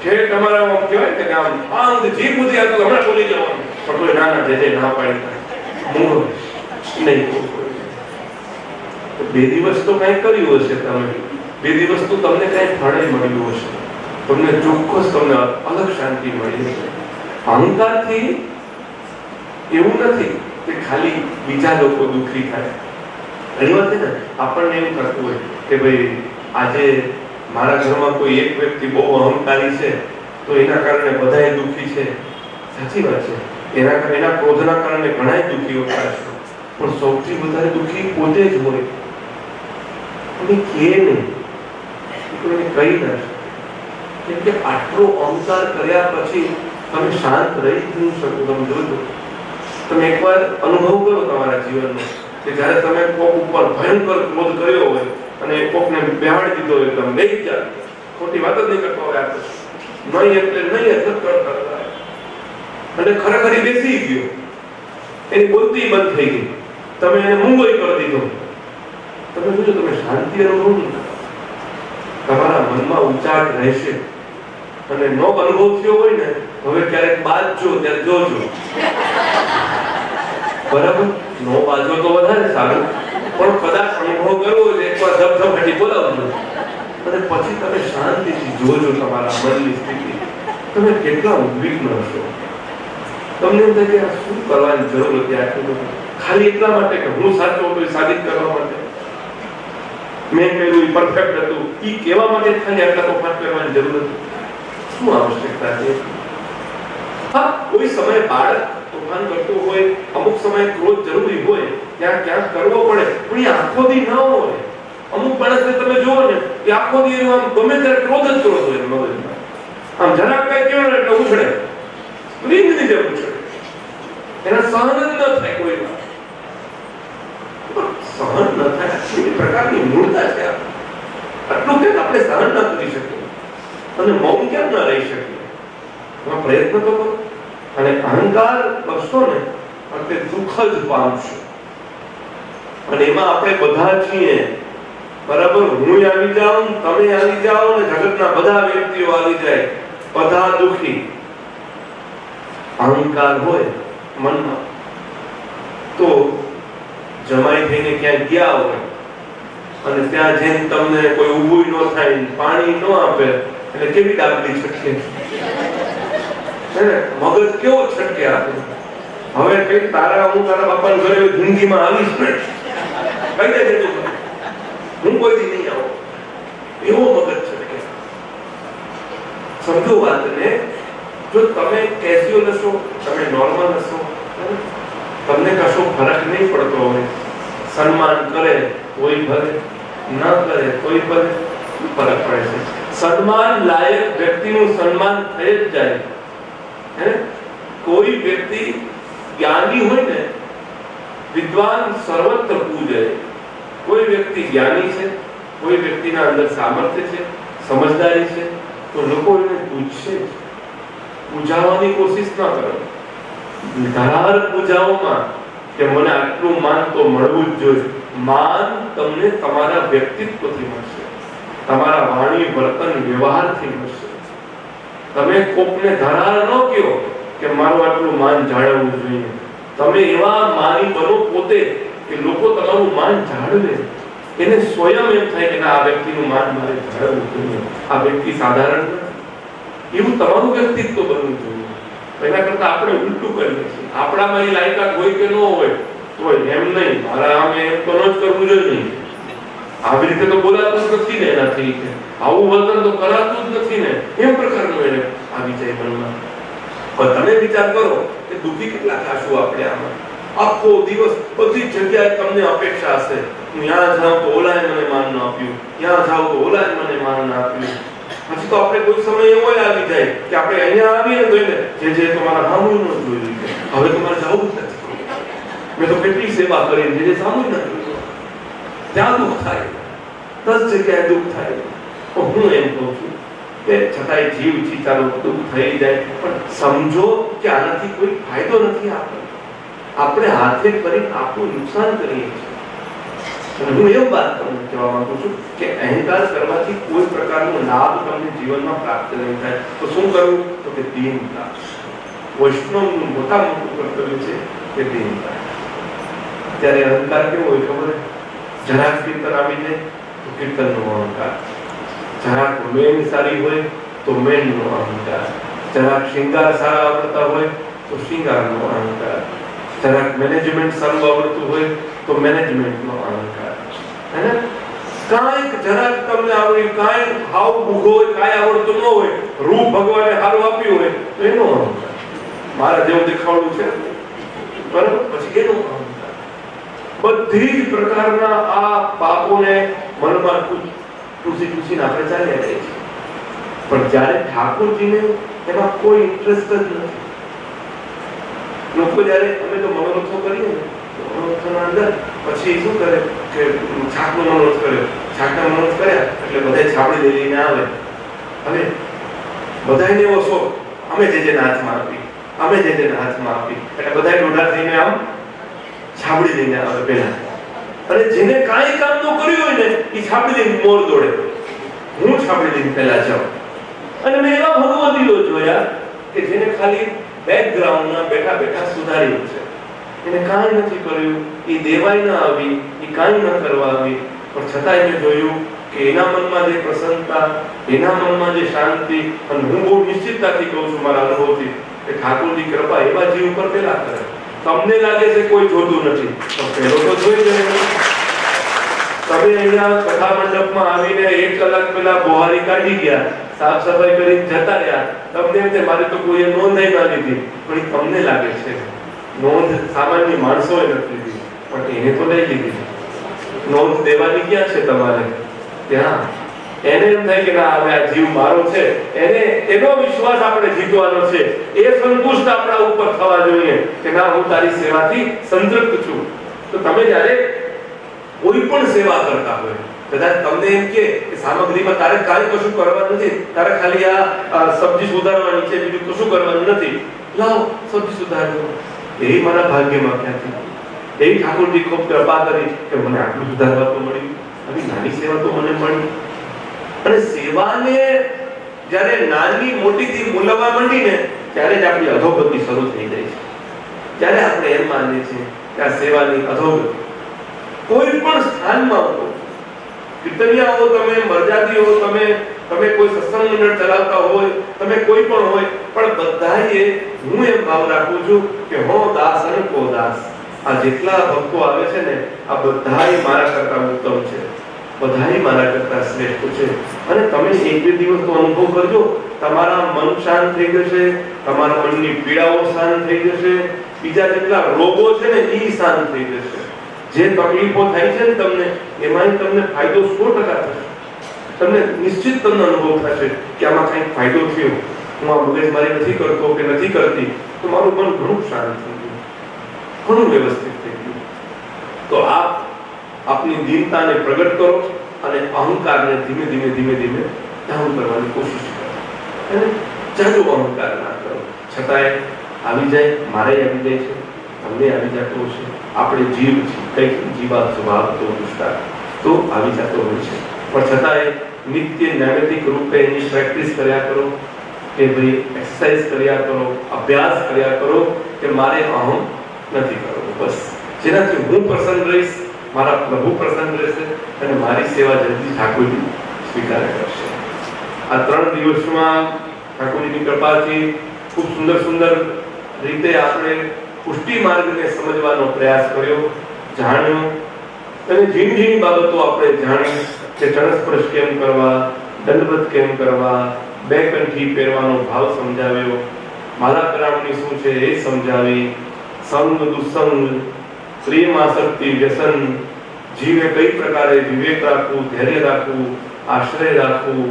જે તમારા આમ કહેવાય કે આમ આંગ જે બુદ્ધિ આ તો હમણાં બોલી જવાનું, પણ કોઈ ના જે ના પાડી મૂળ નહીં. 2 દિવસ તો કંઈ કર્યું હશે તમે, 2 દિવસ તો તમને કંઈ ફળ મળ્યું હશે, તમને ચોક્કસ તમને અલગ શાંતિ મળી હશે. અહંકારથી એવું નથી કે ખાલી બીજા લોકો દુઃખી થાય. ઘણી વાત છે ને આપણને એવું થતું હોય કે ભાઈ આજે મારા ઘરમાં કોઈ એક વ્યક્તિ બહુ અહંકારી છે તો એના કારણે બધાએ દુઃખી છે. સાચી વાત છે, એના ક્રોધના કારણે ઘણાય દુઃખી હોતા છે, પણ સૌથી વધારે દુઃખી પોતે જ હોય. કોઈ કહે નહીં, કોઈને કહી ના શકે, કેમ કે આટલો અહંકાર કર્યા પછી તમે શાંત રહી જ નહીં શકો. તમે જોજો, તમે એકવાર અનુભવ કરો તમારા જીવનમાં કે જ્યારે તમે કોક ઉપર ભયંકર ક્રોધ કર્યો હોય અને કોકને બેહાડી દીધો હોય, તમે બેસી જાય, ખોટી વાત જ નહીં કરતો હોય, નહીં એટલે નહીં કરતા, અને ખરેખર બેસી ગયો, એની બોલતી બંધ થઈ ગઈ, તમે એને મૂંગોઈ કરી દીધો. તમે જોજો, તમે શાંતિ અનુભવ નહીં, તમારા મનમાં ઉચાટ રહેશે. અને નો અનુભવ થયો હોય ને, હવે ક્યારેક બાજજો ત્યારે જોજો, બરાબર? નો બાજવો તો વધારે સારું, પણ કદાચ અનુભવ કરવો હોય એકવાર ધબધબાટી બોલાવજો, અને પછી તમે શાંતિથી જોજો તમારા મનની સ્થિતિ. તમે કેટલા ઉદ્વિગ્ન હશો. તમને એમ થાય કે આ શું કરવાની જરૂર હતી આટલું બધું, ખાલી એટલા માટે કે હું સાચો હતો એ સાબિત કરવા માટે, મેં કહ્યું એ પરફેક્ટ હતું એ કહેવા માટે ખાલી આટલા તોફાન કરવાની જરૂર હતી. શું આવશ્યકતા છે? હા, કોઈ સમય બાળક તોફાન કરતું હોય, અમુક સમય ક્રોધ જરૂરી હોય, ત્યાં ક્યાંક કરવો પડે, પણ એ આખો દી ન હોય. અમુક માણસને તમે જુઓ ને એ આખો દી આમ ગમે ત્યારે ક્રોધ જ ક્રોધ હોય મગજમાં, આમ જરાક કઈ કેવું એટલે ઉછળે, રીંગની જેમ ઉછળે, એના સહન જ ન થાય કોઈ વાત. સહન ન થાય એ પ્રકારની મૂળતા છે. આટલું કેમ આપણે સહન ન કરી શકીએ અને મૌન કેમ ન રહી શકીએ? એમાં પ્રયત્ન તો કરો. અને અહંકાર કરશો ને એટલે દુઃખ જ પામશો. અને એમાં આપણે બધા છીએ, બરાબર? હું આવી જાઉં, તમે આવી જાઓ, ને જગતના બધા વ્યક્તિઓ આવી જાય, બધા દુઃખી. અહંકાર હોય મનમાં તો જમાઈ થઈને ક્યાંક ગયા હોય અને ત્યાં જઈને તમને કોઈ ઊભું ન થાય, પાણી ન આપે, એટલે કેવી ડાબલી છટકે, મગજ કેવો છટકે આપે. હવે કઈ તારા હું તારા બાપાના ઘરે જિંદગીમાં આવીશ ને, કઈ દે હું કોઈ દી નહીં આવું, એવો મગજ છટકે. સમજો વાતને. જો તમે કેઝ્યુઅલ હશો, તમે નોર્મલ હશો, તમને કશો ફરક નહીં પડતો હોય. સન્માન કરે કોઈ ભલે, ન કરે કોઈ ભલે, શું ફરક પડે છે? સન્માન લાયક વ્યક્તિનું સન્માન થઈ જ જાય. કોઈ વ્યક્તિ જ્ઞાની હોય ને, વિદ્વાન સર્વત્ર પૂજે. કોઈ વ્યક્તિ જ્ઞાની છે, કોઈ વ્યક્તિના અંદર સામર્થ્ય છે, સમજદારી છે, તો લોકો એને પૂજશે. પૂજાવાની કોશિશ ના કરો. ધરાર પૂજાઓમાં કે મને આટલું માન તો મળવું જ જોઈએ. માન તમને તમારા વ્યક્તિત્વથી મળશે. તમારા વાણી વર્તન વ્યવહારથી મળશે. તમે કોકને ધરાર ન કહો કે મારું આટલું માન જાળવવું જોઈએ. તમે એવા માની બનો પોતે કે લોકો તમારું માન જાળવે. એને સ્વયં એમ થાય કે આ વ્યક્તિનું માન મારે જાળવવું જોઈએ, આ વ્યક્તિ સાધારણ નથી. એવું તમારું વ્યક્તિત્વ બનવું જોઈએ. એના કરતા આપણે ઉલટું કરીએ છીએ. આપણામાં એ લાયકાત હોય કે ન હોય તો એમ નહીં, મારા આમે એમ તો ન જ કરવું જોઈએ. આવી રીતે તો બોલાતું જ નથી ને એનાથી, આવું વર્તન તો કરાતું જ નથી ને, એમ પ્રકારનું એને આવી જાય મનમાં. પણ તમે વિચાર કરો કે દુઃખી કેટલા થાશું આપણે આમાં. આખો દિવસ બધી જગ્યાએ તમને અપેક્ષા હશે, હું ત્યાં જાઉં તો ઓલાએ મને માન ન આપ્યું, ત્યાં જાઉં તો ઓલાએ મને માન ન આપ્યું. પછી તો આપણે કોઈ સમય એવો આવી જાય કે આપણે અહીંયા આવીએ તો જે તમારા સામું ન જોયું, હવે તમારે જવું જ નથી. મેં તો કેટલી સેવા કરી, જે સામું ન જોયું. ત્યાં દુઃખ થાય, 10 જગ્યાએ દુઃખ થાય. તો હું એમ કહું છું કે છતાંય જીવ ચાલો દુઃખ થઈ જાય, પણ સમજો કે આનાથી કોઈ ફાયદો નથી. આપણે હાથે કરી આપણું નુકસાન કરીએ છીએ. હું એવું વાત તમને કહેવા માંગુ છું કે અહંકાર કરવાથી કોઈ પ્રકારનો લાભ તમને જીવનમાં પ્રાપ્ત નહીં થાય. તો શું કરવું? તો કે દીનતા. વૈષ્ણવનું મોટા મોટું કર્તવ્ય છે કે દીનતા. ત્યારે અહંકાર કેવો હોય ખબર? જરાક કીર્તન આવી જાય તો કીર્તનનો અહંકાર, જરાક મેન સારી હોય તો મેનનો અહંકાર, જરાક શૃંગાર સારા આવડતા હોય તો શૃંગારનો અહંકાર, જરાક મેનેજમેન્ટ સારું આવડતું હોય તો મેનેજમેન્ટનો અહંકાર. હે ને? કાંઈક જરાક તમને આવડે, કાંઈ હાવ ભૂગો હોય, કાંઈ આવડતું ન હોય, રૂપ ભગવાને સારું આપ્યું હોય તો એનો અહંકાર. મારા જેવું દેખાવડું છે બરાબર, પછી એનો અહંકાર. બધી જ પ્રકારના આ પાપોને મનમાં ટૂસીને આપણે ચાલ્યા જાય છે. પણ જ્યારે ઠાકોરજીને એમાં કોઈ ઇન્ટરેસ્ટ જ નથી. લોકો જ્યારે અમે તો મનોરથો કરીએ ને, મનોરથોના અંદર પછી શું કરે કે છાકનો મનોરથ કર્યો, છાકના મનોરથ કર્યા એટલે બધા છાપડી લઈને આવે. હવે બધાને એવો શોખ, અમે જે હાથમાં આપી, અમે જે હાથમાં આપી, એટલે બધા ડોઢા થઈને આમ છાપડી લઈને આવે પેલા. અને જેને કાંઈ કામ ન કર્યું હોય ને એ છાપડી લઈને મોર દોડે, હું છાપડી લઈને પેલા જાઉં. અને મેં એવા ભગવદીઓ જોયા કે જેને ખાલી બેકગ્રાઉન્ડમાં બેઠા બેઠા સુધાર્યું છે, એને કાંઈ નથી કર્યું, એ દેવાય ના આવી, એ કાંઈ ન કરવા આવી, પણ છતાંય મેં જોયું કે એના મનમાં જે પ્રસન્નતા, એના મનમાં જે શાંતિ, અને હું બહુ નિશ્ચિતતાથી કહું છું મારા અનુભવથી કે ઠાકોરજી કૃપા એવા જીવ ઉપર પેલા કરે. તમને લાગે છે કોઈ જોતું નથી, તો પેલો તો જોઈ જાય. તમે અહીંયા કથા મંડપમાં આવીને 1 કલાક પહેલા બોહારી કાઢી ગયા, સાફ સફાઈ કરીને જતા રહ્યા, તમને એમ છે મારે તો કોઈએ નોંધ ના લીધી, પણ એ તમને લાગે છે નોંધ સામાન્ય માણસોએ નથી લીધી, પણ એને તો લઈ લીધી. નોંધ દેવાની ક્યાં છે તમારે? ત્યાં. એને એમ થાય કે ના હવે આ જીવ મારો છે, એનો વિશ્વાસ આપણે જીતવાનો છે. એ સંતુષ્ટ આપણા ઉપર થવા જોઈએ કે ના હું તારી સેવાથી સંતૃપ્ત છું. તો તમે જ્યારે કોઈ પણ સેવા કરતા હોય, કદાચ તમને એમ કે સામગ્રીમાં તારે કાંઈ કશું કરવાનું નથી, તારે ખાલી આ સબ્જી સુધારવાની છે, બીજું કશું કરવાનું નથી, લાવ સબ્જી સુધારજો. એ મારા ભાગ્યમાં ક્યાંથી? એ ઠાકોરજી ખૂબ કૃપા કરી કે મને આટલું સુધારવા તો મળ્યું, આવી નાની સેવા તો મને મળી. અને સેવાને જ્યારે નાની મોટીથી બોલવા માંડીને ત્યારે જ આપણી અધોગતિ શરૂ થઈ જાય છે. ત્યારે આપણે એમ માનીએ છીએ કે આ સેવાની અધોગતિ. કોઈ પણ સ્થાનમાં હો, કીર્તનિયા હો, તમે મરજાદી હો, તમે કોઈ સત્સંગ મંડળ ચલાવતા હોય, તમે કોઈ પણ હોય, પણ બધાએ હું એમ ભાવ રાખું છું કે હો દાસ અને કો દાસ. આ જેટલા ભક્તો આવે છે ને, આ બધાય મારા કરતા ઉત્તમ છે, બધાય મારા કરતા શ્રેષ્ઠ છે. અને તમે 1-2 દિવસ તો અનુભવ કરજો, તમારા મન શાંત થઈ જશે, તમારા મનની પીડાઓ શાંત થઈ જશે, બીજા જેટલા રોગો છે ને એ શાંત થઈ જશે. જે તકલીફો થાય છે ને તમને, એમાં તમને ફાયદો 100% થશે. તમને નિશ્ચિત તમને અનુભવ થશે કે આમાં કંઈક ફાયદો થયો, હું આ મગજમારી નથી કરતો કે નથી કરતી, તો મારું મન ઘણું શાંત થઈ ગયું, ઘણું વ્યવસ્થિત થઈ ગયું. તો આપ આપની દીનતાને પ્રગટ કરો અને અહંકારને ધીમે ધીમે ધીમે ધીમે ડાઉન કરવાની કોશિશ કરો. અને જાજો અહંકાર ના કરો. છતાંય આવી જાય, મારે આવી જાય છે, તમને આવી જતો હશે. આપણે જીવ કંઈક જીવા સ્વભાવ તો દુષ્ટાર તો આવી જતો હોય છે, પણ છતાંય નિત્ય નૈમિતિક રૂપે એની પ્રેક્ટિસ કર્યા કરો કે ભાઈ એક્સરસાઇઝ કર્યા કરો, અભ્યાસ કર્યા કરો કે મારે અહમ નથી કરવો. બસ જેનાથી હું પ્રસન્ન રહીશ, મારા પ્રભુ પ્રસન્ન રહેશે અને મારી સેવા જલ્દી ઠાકોરજી સ્વીકાર કરશે. આ 3 દિવસમાં ઠાકોરજીની કૃપાથી ખૂબ સુંદર સુંદર રીતે આપણે પુષ્ટિ માર્ગને સમજવાનો પ્રયાસ કર્યો, જાણ્યો અને ઝીણી ઝીણી બાબતો આપણે જાણી કે ચરણ સ્પર્શ કેમ કરવા, દંડવત કેમ કરવા, બે કંઠી પહેરવાનો ભાવ સમજાવ્યો, માલા કરામણી શું છે એ સમજાવી, સંગ દુસંગ, પ્રેમ આસક્તિ વ્યસન, જીવે કઈ પ્રકારે વિવેક રાખવું, ધૈર્ય રાખવું, આશ્રય રાખવું,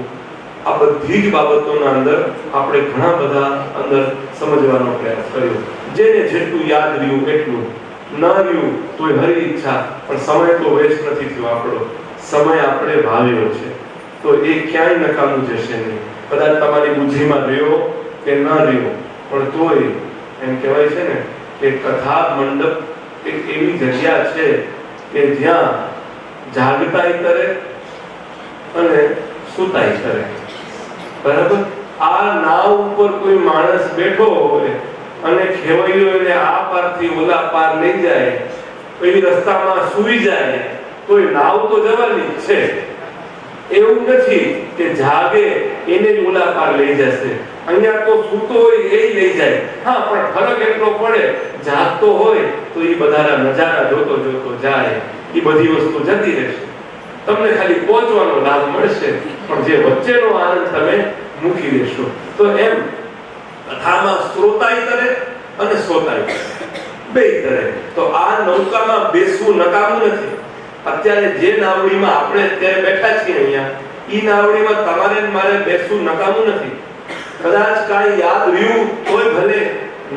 આ બધી જ બાબતોના અંદર આપણે ઘણા બધા અંદર સમજવાનો પ્રયાસ કર્યો. જેને જેટલું યાદ રહ્યું એટલું, ન રહ્યું તોય હરી ઈચ્છા, પણ સમય તો વેસ્ટ નથી થયો. આપણો સમય આપણે વાવ્યો છે તો એ ક્યાંય નકામું જશે નહીં. કદાચ તમારી બુદ્ધિમાં રહ્યો કે ન રહ્યો, પણ તોય એમ કહેવાય છે ને કે કથા મંડપ એક એવી જગ્યા છે કે જ્યાં જાગતાય કરે અને સુતાય કરે. બરાબર? આ નાવ ઉપર કોઈ માણસ બેઠો હોય અને ખેવૈયો એને આ પારથી ઓલા પાર લઈ જાય, પછી રસ્તામાં સૂઈ જાય તો એ નાવ તો જવાની જ છે. એવું નથી કે જાગે એને જ ઓલા પાર લઈ જશે. અહીંયા તો સૂતો હોય એ લઈ જાય. હા, પણ ફરક એટલો પડે, જાગતો હોય તો એ બધા નજારા જોતો જોતો જાય, એ બધી વસ્તુ જતી રહેશે. તમને ખાલી પહોંચવાનો લાભ મળશે, પણ જે વચ્ચેનો આનંદ તમે મૂકી દેશો. તો એમ કથામાં શ્રોતાય કરે અને સોતાય કરે, બેય કરે. તો આ નૌકામાં બેસવું નકામું નથી. અત્યારે જે નાવડીમાં આપણે અત્યારે બેઠા છીએ અહીંયા, ઈ નાવડીમાં તમારે મારે બેસવું નકામું નથી. કદાચ કાંઈ યાદ રહ્યું તોય ભલે,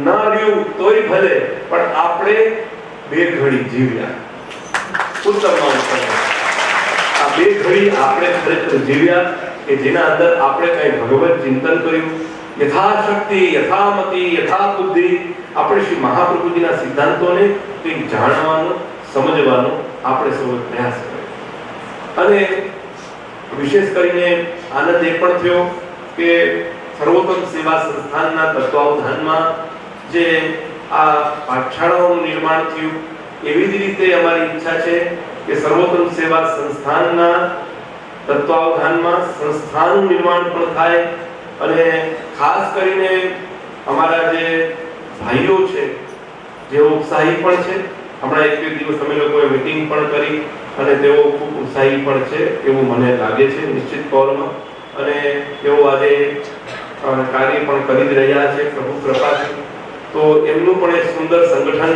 ન રહ્યું તોય ભલે, પણ આપણે બે ઘડી જીવ્યા. ઉત્તમમાં ઉત્તમ આ બે ઘડી આપણે ખરેખર જીવ્યા કે જેના અંદર આપણે કઈ ભગવત ચિંતન કર્યું, યથાશક્તિ, યથામતિ, યથા બુદ્ધિ આપણે શ્રી મહાપ્રભુજીના સિદ્ધાંતોને કંઈક જાણવાનો, સમજવાનો આપણે સૌ પ્રયાસ કર્યો. અને વિશેષ કરીને આનંદ એ પણ થયો કે સર્વોત્તમ સેવા સંસ્થાનના તત્વાવધાનમાં જે આ પાઠશાળાઓનું નિર્માણ થયું, એવી જ રીતે અમારી ઈચ્છા છે કે સર્વોત્તમ સેવા સંસ્થાનના તત્વાવધાનમાં સંસ્થાનું નિર્માણ પણ થાય. અને ખાસ કરીને અમારા જે ભાઈઓ છે જેઓ ઉત્સાહી પણ છે, હમણાં એક દિવસ અમે લોકોએ મીટિંગ પણ કરી અને તેઓ ખૂબ ઉત્સાહી પણ છે એવું મને લાગે છે નિશ્ચિત તौરમાં. અને તેઓ આજે કાર્ય પણ કરી જ રહ્યા છે પ્રભુ કૃપાથી. તો એમનું પણ એક સુંદર સંગઠન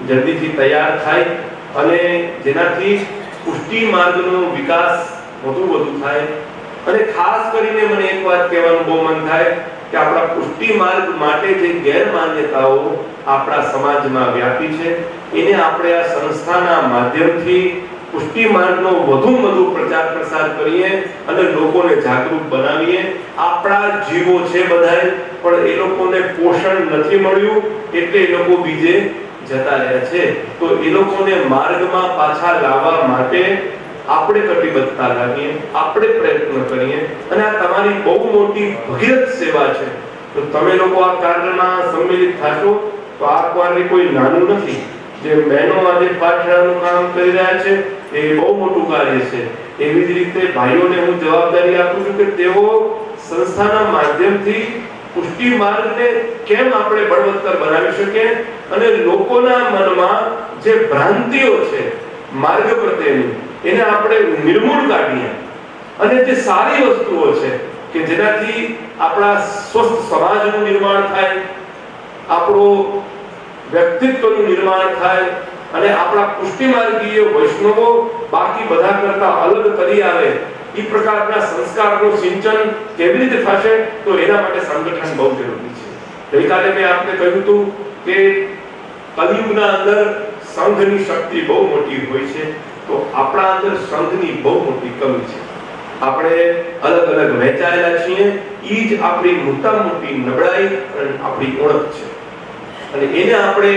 જલ્દીથી તૈયાર થાય અને જેનાથી પુષ્ટિ માર્ગનો વિકાસ વધુ થાય. અને ખાસ કરીને મને એક વાત કહેવાનું બહુ મન થાય કે આપણા પુષ્ટિ માર્ગ માટે જે ગેરમાન્યતાઓ આપણા સમાજમાં વ્યાપી છે, એને આપણે આ સંસ્થાના માધ્યમથી પુષ્ટિ માર્ગનો વધુ પ્રચાર પ્રસાર કરીએ અને લોકોને જાગૃત બનાવીએ. આપણા જીવો છે બધાય, પણ એ લોકોને પોષણ નથી મળ્યું એટલે એ લોકો બીજે જતા રહ્યા છે. તો એ લોકોને માર્ગમાં પાછા લાવવા માટે આપણે કટિબદ્ધતા લાવીએ, આપણે પ્રયત્ન કરીએ. અને આ તમારી બહુ મોટી ભગીરથ સેવા છે. તો તમે લોકો આ કાર્યમાં સંમિલિત થશો તો આ કાર્ય કોઈ નાનું નથી. જે બહેનો આજે પાઠશાળાનું કામ કરી રહ્યા છે એ બહુ મોટું કાર્ય છે. એવી જ રીતે ભાઈઓને હું જવાબદારી આપું છું કે તેઓ સંસ્થાના માધ્યમથી પુષ્ટિ માર્ગને કેમ આપણે બળવત્તર બનાવી શકીએ અને લોકોના મનમાં જે ભ્રાંતિઓ છે માર્ગ પ્રત્યેની એને આપણે નિર્મૂળ કાઢીએ. અને જે સારી વસ્તુઓ છે કે જેનાથી આપણા સ્વસ્થ સમાજનું નિર્માણ થાય, આપણું વ્યક્તિત્વનું નિર્માણ થાય અને આપણા પુષ્ટિ માર્ગીય વૈષ્ણવો બાકી બધા કરતા અલગ કરી આવે, એ પ્રકારના સંસ્કારનું સિંચન કેવી રીતે થશે તો એના માટે સંગઠન બહુ જરૂરી છે. ગઈકાલે મેં આપને કહ્યું હતું કે કલિયુગના અંદર સંઘની શક્તિ બહુ મોટી હોય છે. તો આપણા અંદર સંઘની બહુ મોટી કમી છે. આપણે અલગ અલગ વહેંચાયેલા છીએ. એ જ આપણી મોટી નબળાઈ અને આપણી ઓળખ છે. અને એને આપણે,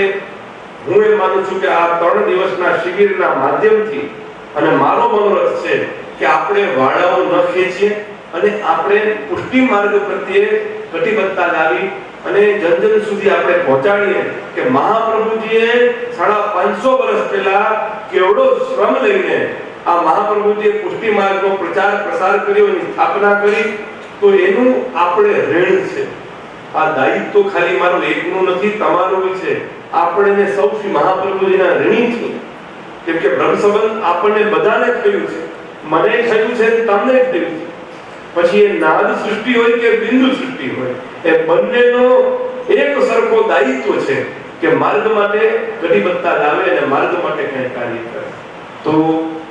હું એમ માનું છું કે આ 3 દિવસના શિબિરના માધ્યમથી, અને મારો મનોરથ છે કે આપણે વાળાઓ ન ખેંચીએ અને આપણે પુષ્ટિ માર્ગ પ્રત્યે કટિબદ્ધતા લાવી અને જન જન સુધી આપણે પહોંચાડીએ કે મહાપ્રભુજીએ 550 વર્ષ પહેલા કેવડો શ્રમ લઈને આ મહાપ્રભુજીએ પુષ્ટિ માર્ગનો પ્રચાર પ્રસાર કર્યો, એની સ્થાપના કરી, તો એનું આપણે ઋણ છે. આ દાયિત્વ ખાલી મારું એકનું નથી, તમારું છે. આપણે સૌ શ્રી મહાપ્રભુજીના ઋણી છીએ. કેમ કે બ્રહ્મ સંબંધ આપણને બધાને થયું છે, મને થયું છે, તમને થયું છે. પછી એ નાદ સૃષ્ટિ હોય કે બિંદુ સૃષ્ટિ હોય, એ બંનેનો એક સરખો દાયિત્વ છે કે માર્ગ માટે કટિબદ્ધતા લાવે અને માર્ગ માટે કંઈ કાર્ય કરે. તો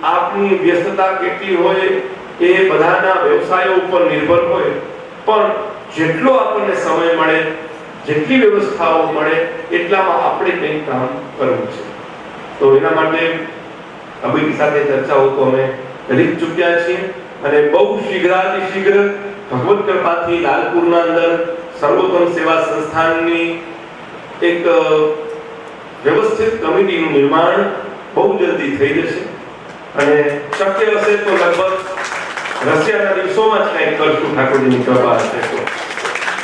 આપની વ્યસ્તતા કેટલી હોય એ બધાના વ્યવસાયો ઉપર નિર્ભર હોય, પણ જેટલો આપણને સમય મળે, જેટલી વ્યવસ્થાઓ મળે, એટલામાં આપણે કંઈક કામ કરવું છે. તો એના માટે અભિની સાથે ચર્ચાઓ તો અમે કરી જ ચૂક્યા છીએ અને બહુ શીઘ્ર ભગવત કૃપાથી લાલપુરના અંદર સર્વોત્તમ સેવા સંસ્થાનની એક વ્યવસ્થિત કમિટીનું નિર્માણ બહુ જલ્દી થઈ જશે અને શક્ય હશે તો લગભગ રશિયાના દિવસોમાં જ કંઈક કરશું, ઠાકોરજીની કૃપા હશે તો.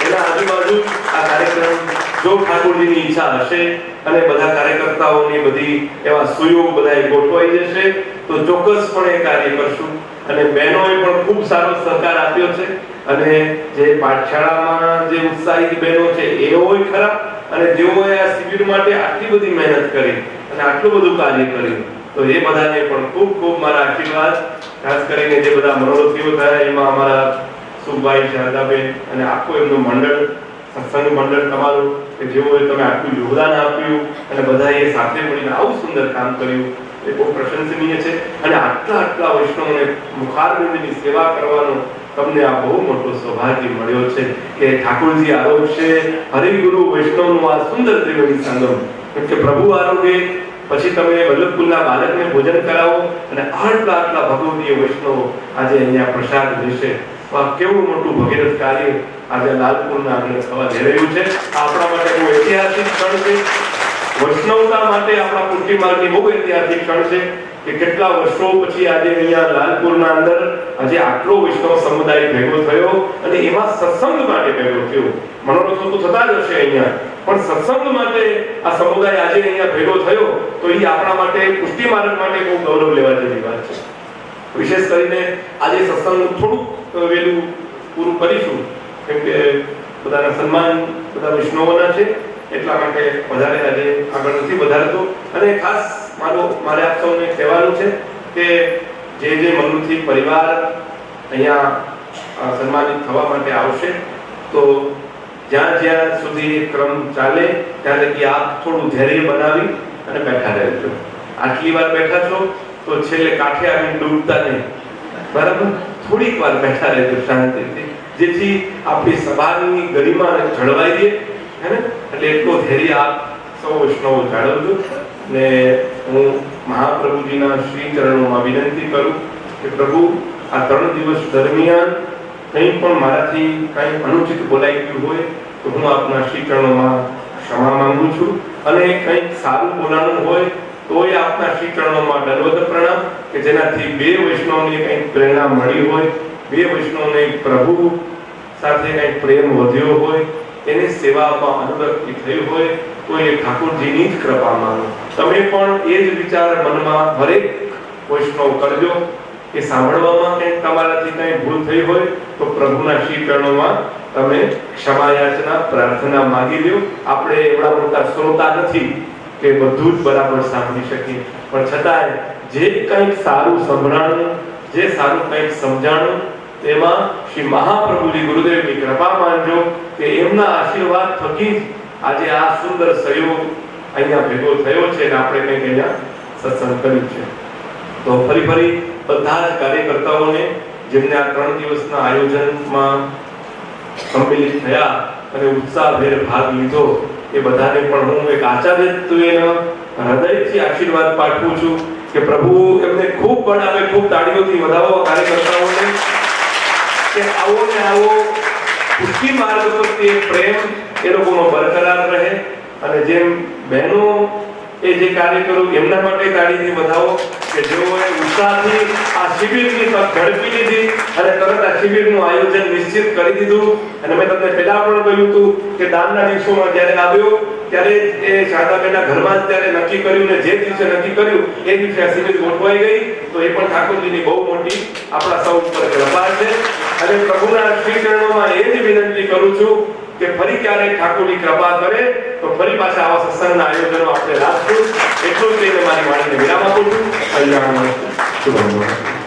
એના આજુબાજુ આ કાર્યક્રમ જો ઠાકોરજીની ઈચ્છા હશે અને બધા કાર્યકર્તાઓની બધી એવા સુયોગ બધા ગોઠવાઈ જશે તો ચોક્કસપણે કાર્ય કરશું. અને બહેનોએ પણ ખૂબ સારો સહકાર આપ્યો છે અને જે પાઠશાળામાં જે ઉત્સાહિત બહેનો છે એઓય ખરા અને જેઓએ આ શિબિર માટે આટલી બધી મહેનત કરી અને આટલું બધું કાર્ય કર્યું, તો એ બધાને પણ ખૂબ ખૂબ મારા આશીર્વાદ. ખાસ કરીને જે બધા મનોરથીઓ થયા એમાં અમારા સુભાઈ, શારદાબેન અને આખું એમનું મંડળ, સત્સંગ મંડળ તમારું, કે જેઓએ તમે આટલું યોગદાન આપ્યું અને બધાએ સાથે મળીને આવું સુંદર કામ કર્યું, એ બહુ પ્રશંસનીય છે. અને આટલા વૈષ્ણવોને મુખારબિંદની સેવા કરવાનો તમને આ બહુ મોટો સૌભાગ્ય મળ્યો છે કે ઠાકોરજી આરોગશે હરિગુરુ વૈષ્ણવનું આ સુંદર ત્રિવેણી સંગમ. કેમ કે પ્રભુ આરોગે પછી તમે વલ્લભકુલના બાળકને ભોજન કરાવો અને આટલા ભગવદીય વૈષ્ણવો આજે અહીંયા પ્રસાદ લેશે. આ કેવું મોટું ભગીરથ કાર્ય આજે લાલપુરના આંગણે થવા જઈ રહ્યું છે. આપણા માટે બહુ ઐતિહાસિક ક્ષણ છે. વૈષ્ણવતા માટે આપણા પુષ્ટિ માર્ગની બહુ ઐતિહાસિક ક્ષણ છે કે કેટલા વર્ષો પછી આજે અહીંયા લાલપુરના અંદર આજે આટલો વૈષ્ણવ સમુદાય ભેગો થયો અને એમાં સત્સંગ માટે ભેગો થયો. મનોરથો તો થતા જ હશે અહીંયા, પણ સત્સંગ માટે આ સમુદાય આજે અહીંયા ભેગો થયો તો એ આપણા માટે પુષ્ટિ માર્ગ માટે બહુ ગૌરવ લેવા જેવી વાત છે. વિશેષ કરીને આજે સત્સંગ થોડુંક વહેલું પૂરું કરીશું કેમ કે બધાના સન્માન બધા વૈષ્ણવોના છે, એટલા માટે વધારે આજે આગળ નથી વધારતો. અને ખાસ મારે આપ સૌને કહેવાનું છે કે જે મનોરથી પરિવાર અહીંયા સન્માનિત થવા માટે આવશે તો જ્યાં સુધી ક્રમ ચાલે ત્યાં લગી આપ થોડું ધૈર્ય બનાવી અને બેઠા રહેજો. આટલી વાર બેઠા છો તો છેલ્લે કાંઠે આવીને ડૂબતા નહીં, બરાબર? થોડીક વાર બેઠા રહેજો શાંતિથી, જેથી આપણી સભાની ગરિમા જળવાઈ રહે, હે ને? એટલે એટલો ધૈર્ય આપ સૌ વૈષ્ણવો જાળવજો. ને હું મહાપ્રભુજીના શ્રી ચરણોમાં વિનંતી કરું કે પ્રભુ આ 3 દિવસ દરમિયાન કંઈ પણ મારાથી કંઈ અનુચિત બોલાઈ ગયું હોય તો હું આપના શ્રી ચરણોમાં ક્ષમા માંગુ છું. અને કંઈક સારું બોલાણું હોય તોય આપના શ્રી ચરણોમાં દંડવત પ્રણામ કે જેનાથી 2 વૈષ્ણવને કંઈક પ્રેરણા મળી હોય, 2 વૈષ્ણવને પ્રભુ સાથે કંઈક પ્રેમ વધ્યો હોય, એની સેવામાં અનુરક્તિ થઈ હોય તો એ ઠાકોરજીની જ કૃપા માનો. તમે પણ એ જ વિચાર મનમાં હરેક વૈષ્ણવ કરજો કે સાંભળવામાં કંઈક તમારાથી કંઈ ભૂલ થઈ હોય તો પ્રભુના શ્રી ચરણોમાં તમે ક્ષમા યાચના પ્રાર્થના માંગી લ્યો. આપણે એવડા મોટા શ્રોતા નથી કે બધું જ બરાબર સાંભળી શકીએ, પણ છતાંય જે કંઈક સારું સંભળાણું, જે સારું કંઈક સમજાણું તેમાં શ્રી મહાપ્રભુજી ગુરુદેવની કૃપા માનજો કે એમના આશીર્વાદ થકી જ આજે આ સુંદર સહયોગ અહીંયા ભેગો થયો છે અને આપણે કંઈક અહીંયા સત્સંગ કર્યું છે. તો ફરી બધા જ કાર્યકર્તાઓને જેમને આ 3 દિવસના આયોજનમાં સંમિલિત થયા અને ઉત્સાહભેર ભાગ લીધો એ બધાને પણ હું એક આચાર્યત્વેના હૃદયથી આશીર્વાદ પાઠવું છું કે પ્રભુ એમને ખૂબ બનાવે, ખૂબ તાળીઓથી વધાવો કાર્યકર્તાઓને કે આવો ને આવો પુષ્ટિ માર્ગ પ્રત્યે પ્રેમ એ લોકોનો બરકરાર રહે. અને જેમ બહેનો એ જે કાર્ય કર્યું એમના માટે તાળીથી વધાવો કે જેઓએ ઉત્સાહથી આ શિબિરની તક ઝડપી લીધી અને તરત આ શિબિરનું આયોજન નિશ્ચિત કરી દીધું. અને મેં તમને પહેલા પણ કહ્યું હતું કે દાનના દિવસોમાં જ્યારે આવ્યો ત્યારે એ શારદાબેનના ઘરમાં જ ત્યારે નક્કી કર્યું ને જે દિવસે નક્કી કર્યું એ દિવસે આ શિબિર ગોઠવાઈ ગઈ. તો એ પણ ઠાકોરજીની બહુ મોટી આપણા સૌ ઉપર કૃપા છે. અને પ્રભુના શ્રી ચરણોમાં એ જ વિનંતી કરું છું કે ફરી ક્યારેક ઠાકોરની કૃપા કરે તો ફરી પાછા આવા સત્સંગના આયોજનો આપણે રાખશું. એટલું જ કહીને મારી વાણીને વિરામ આપું છું. કલ્યાણ શુભમ.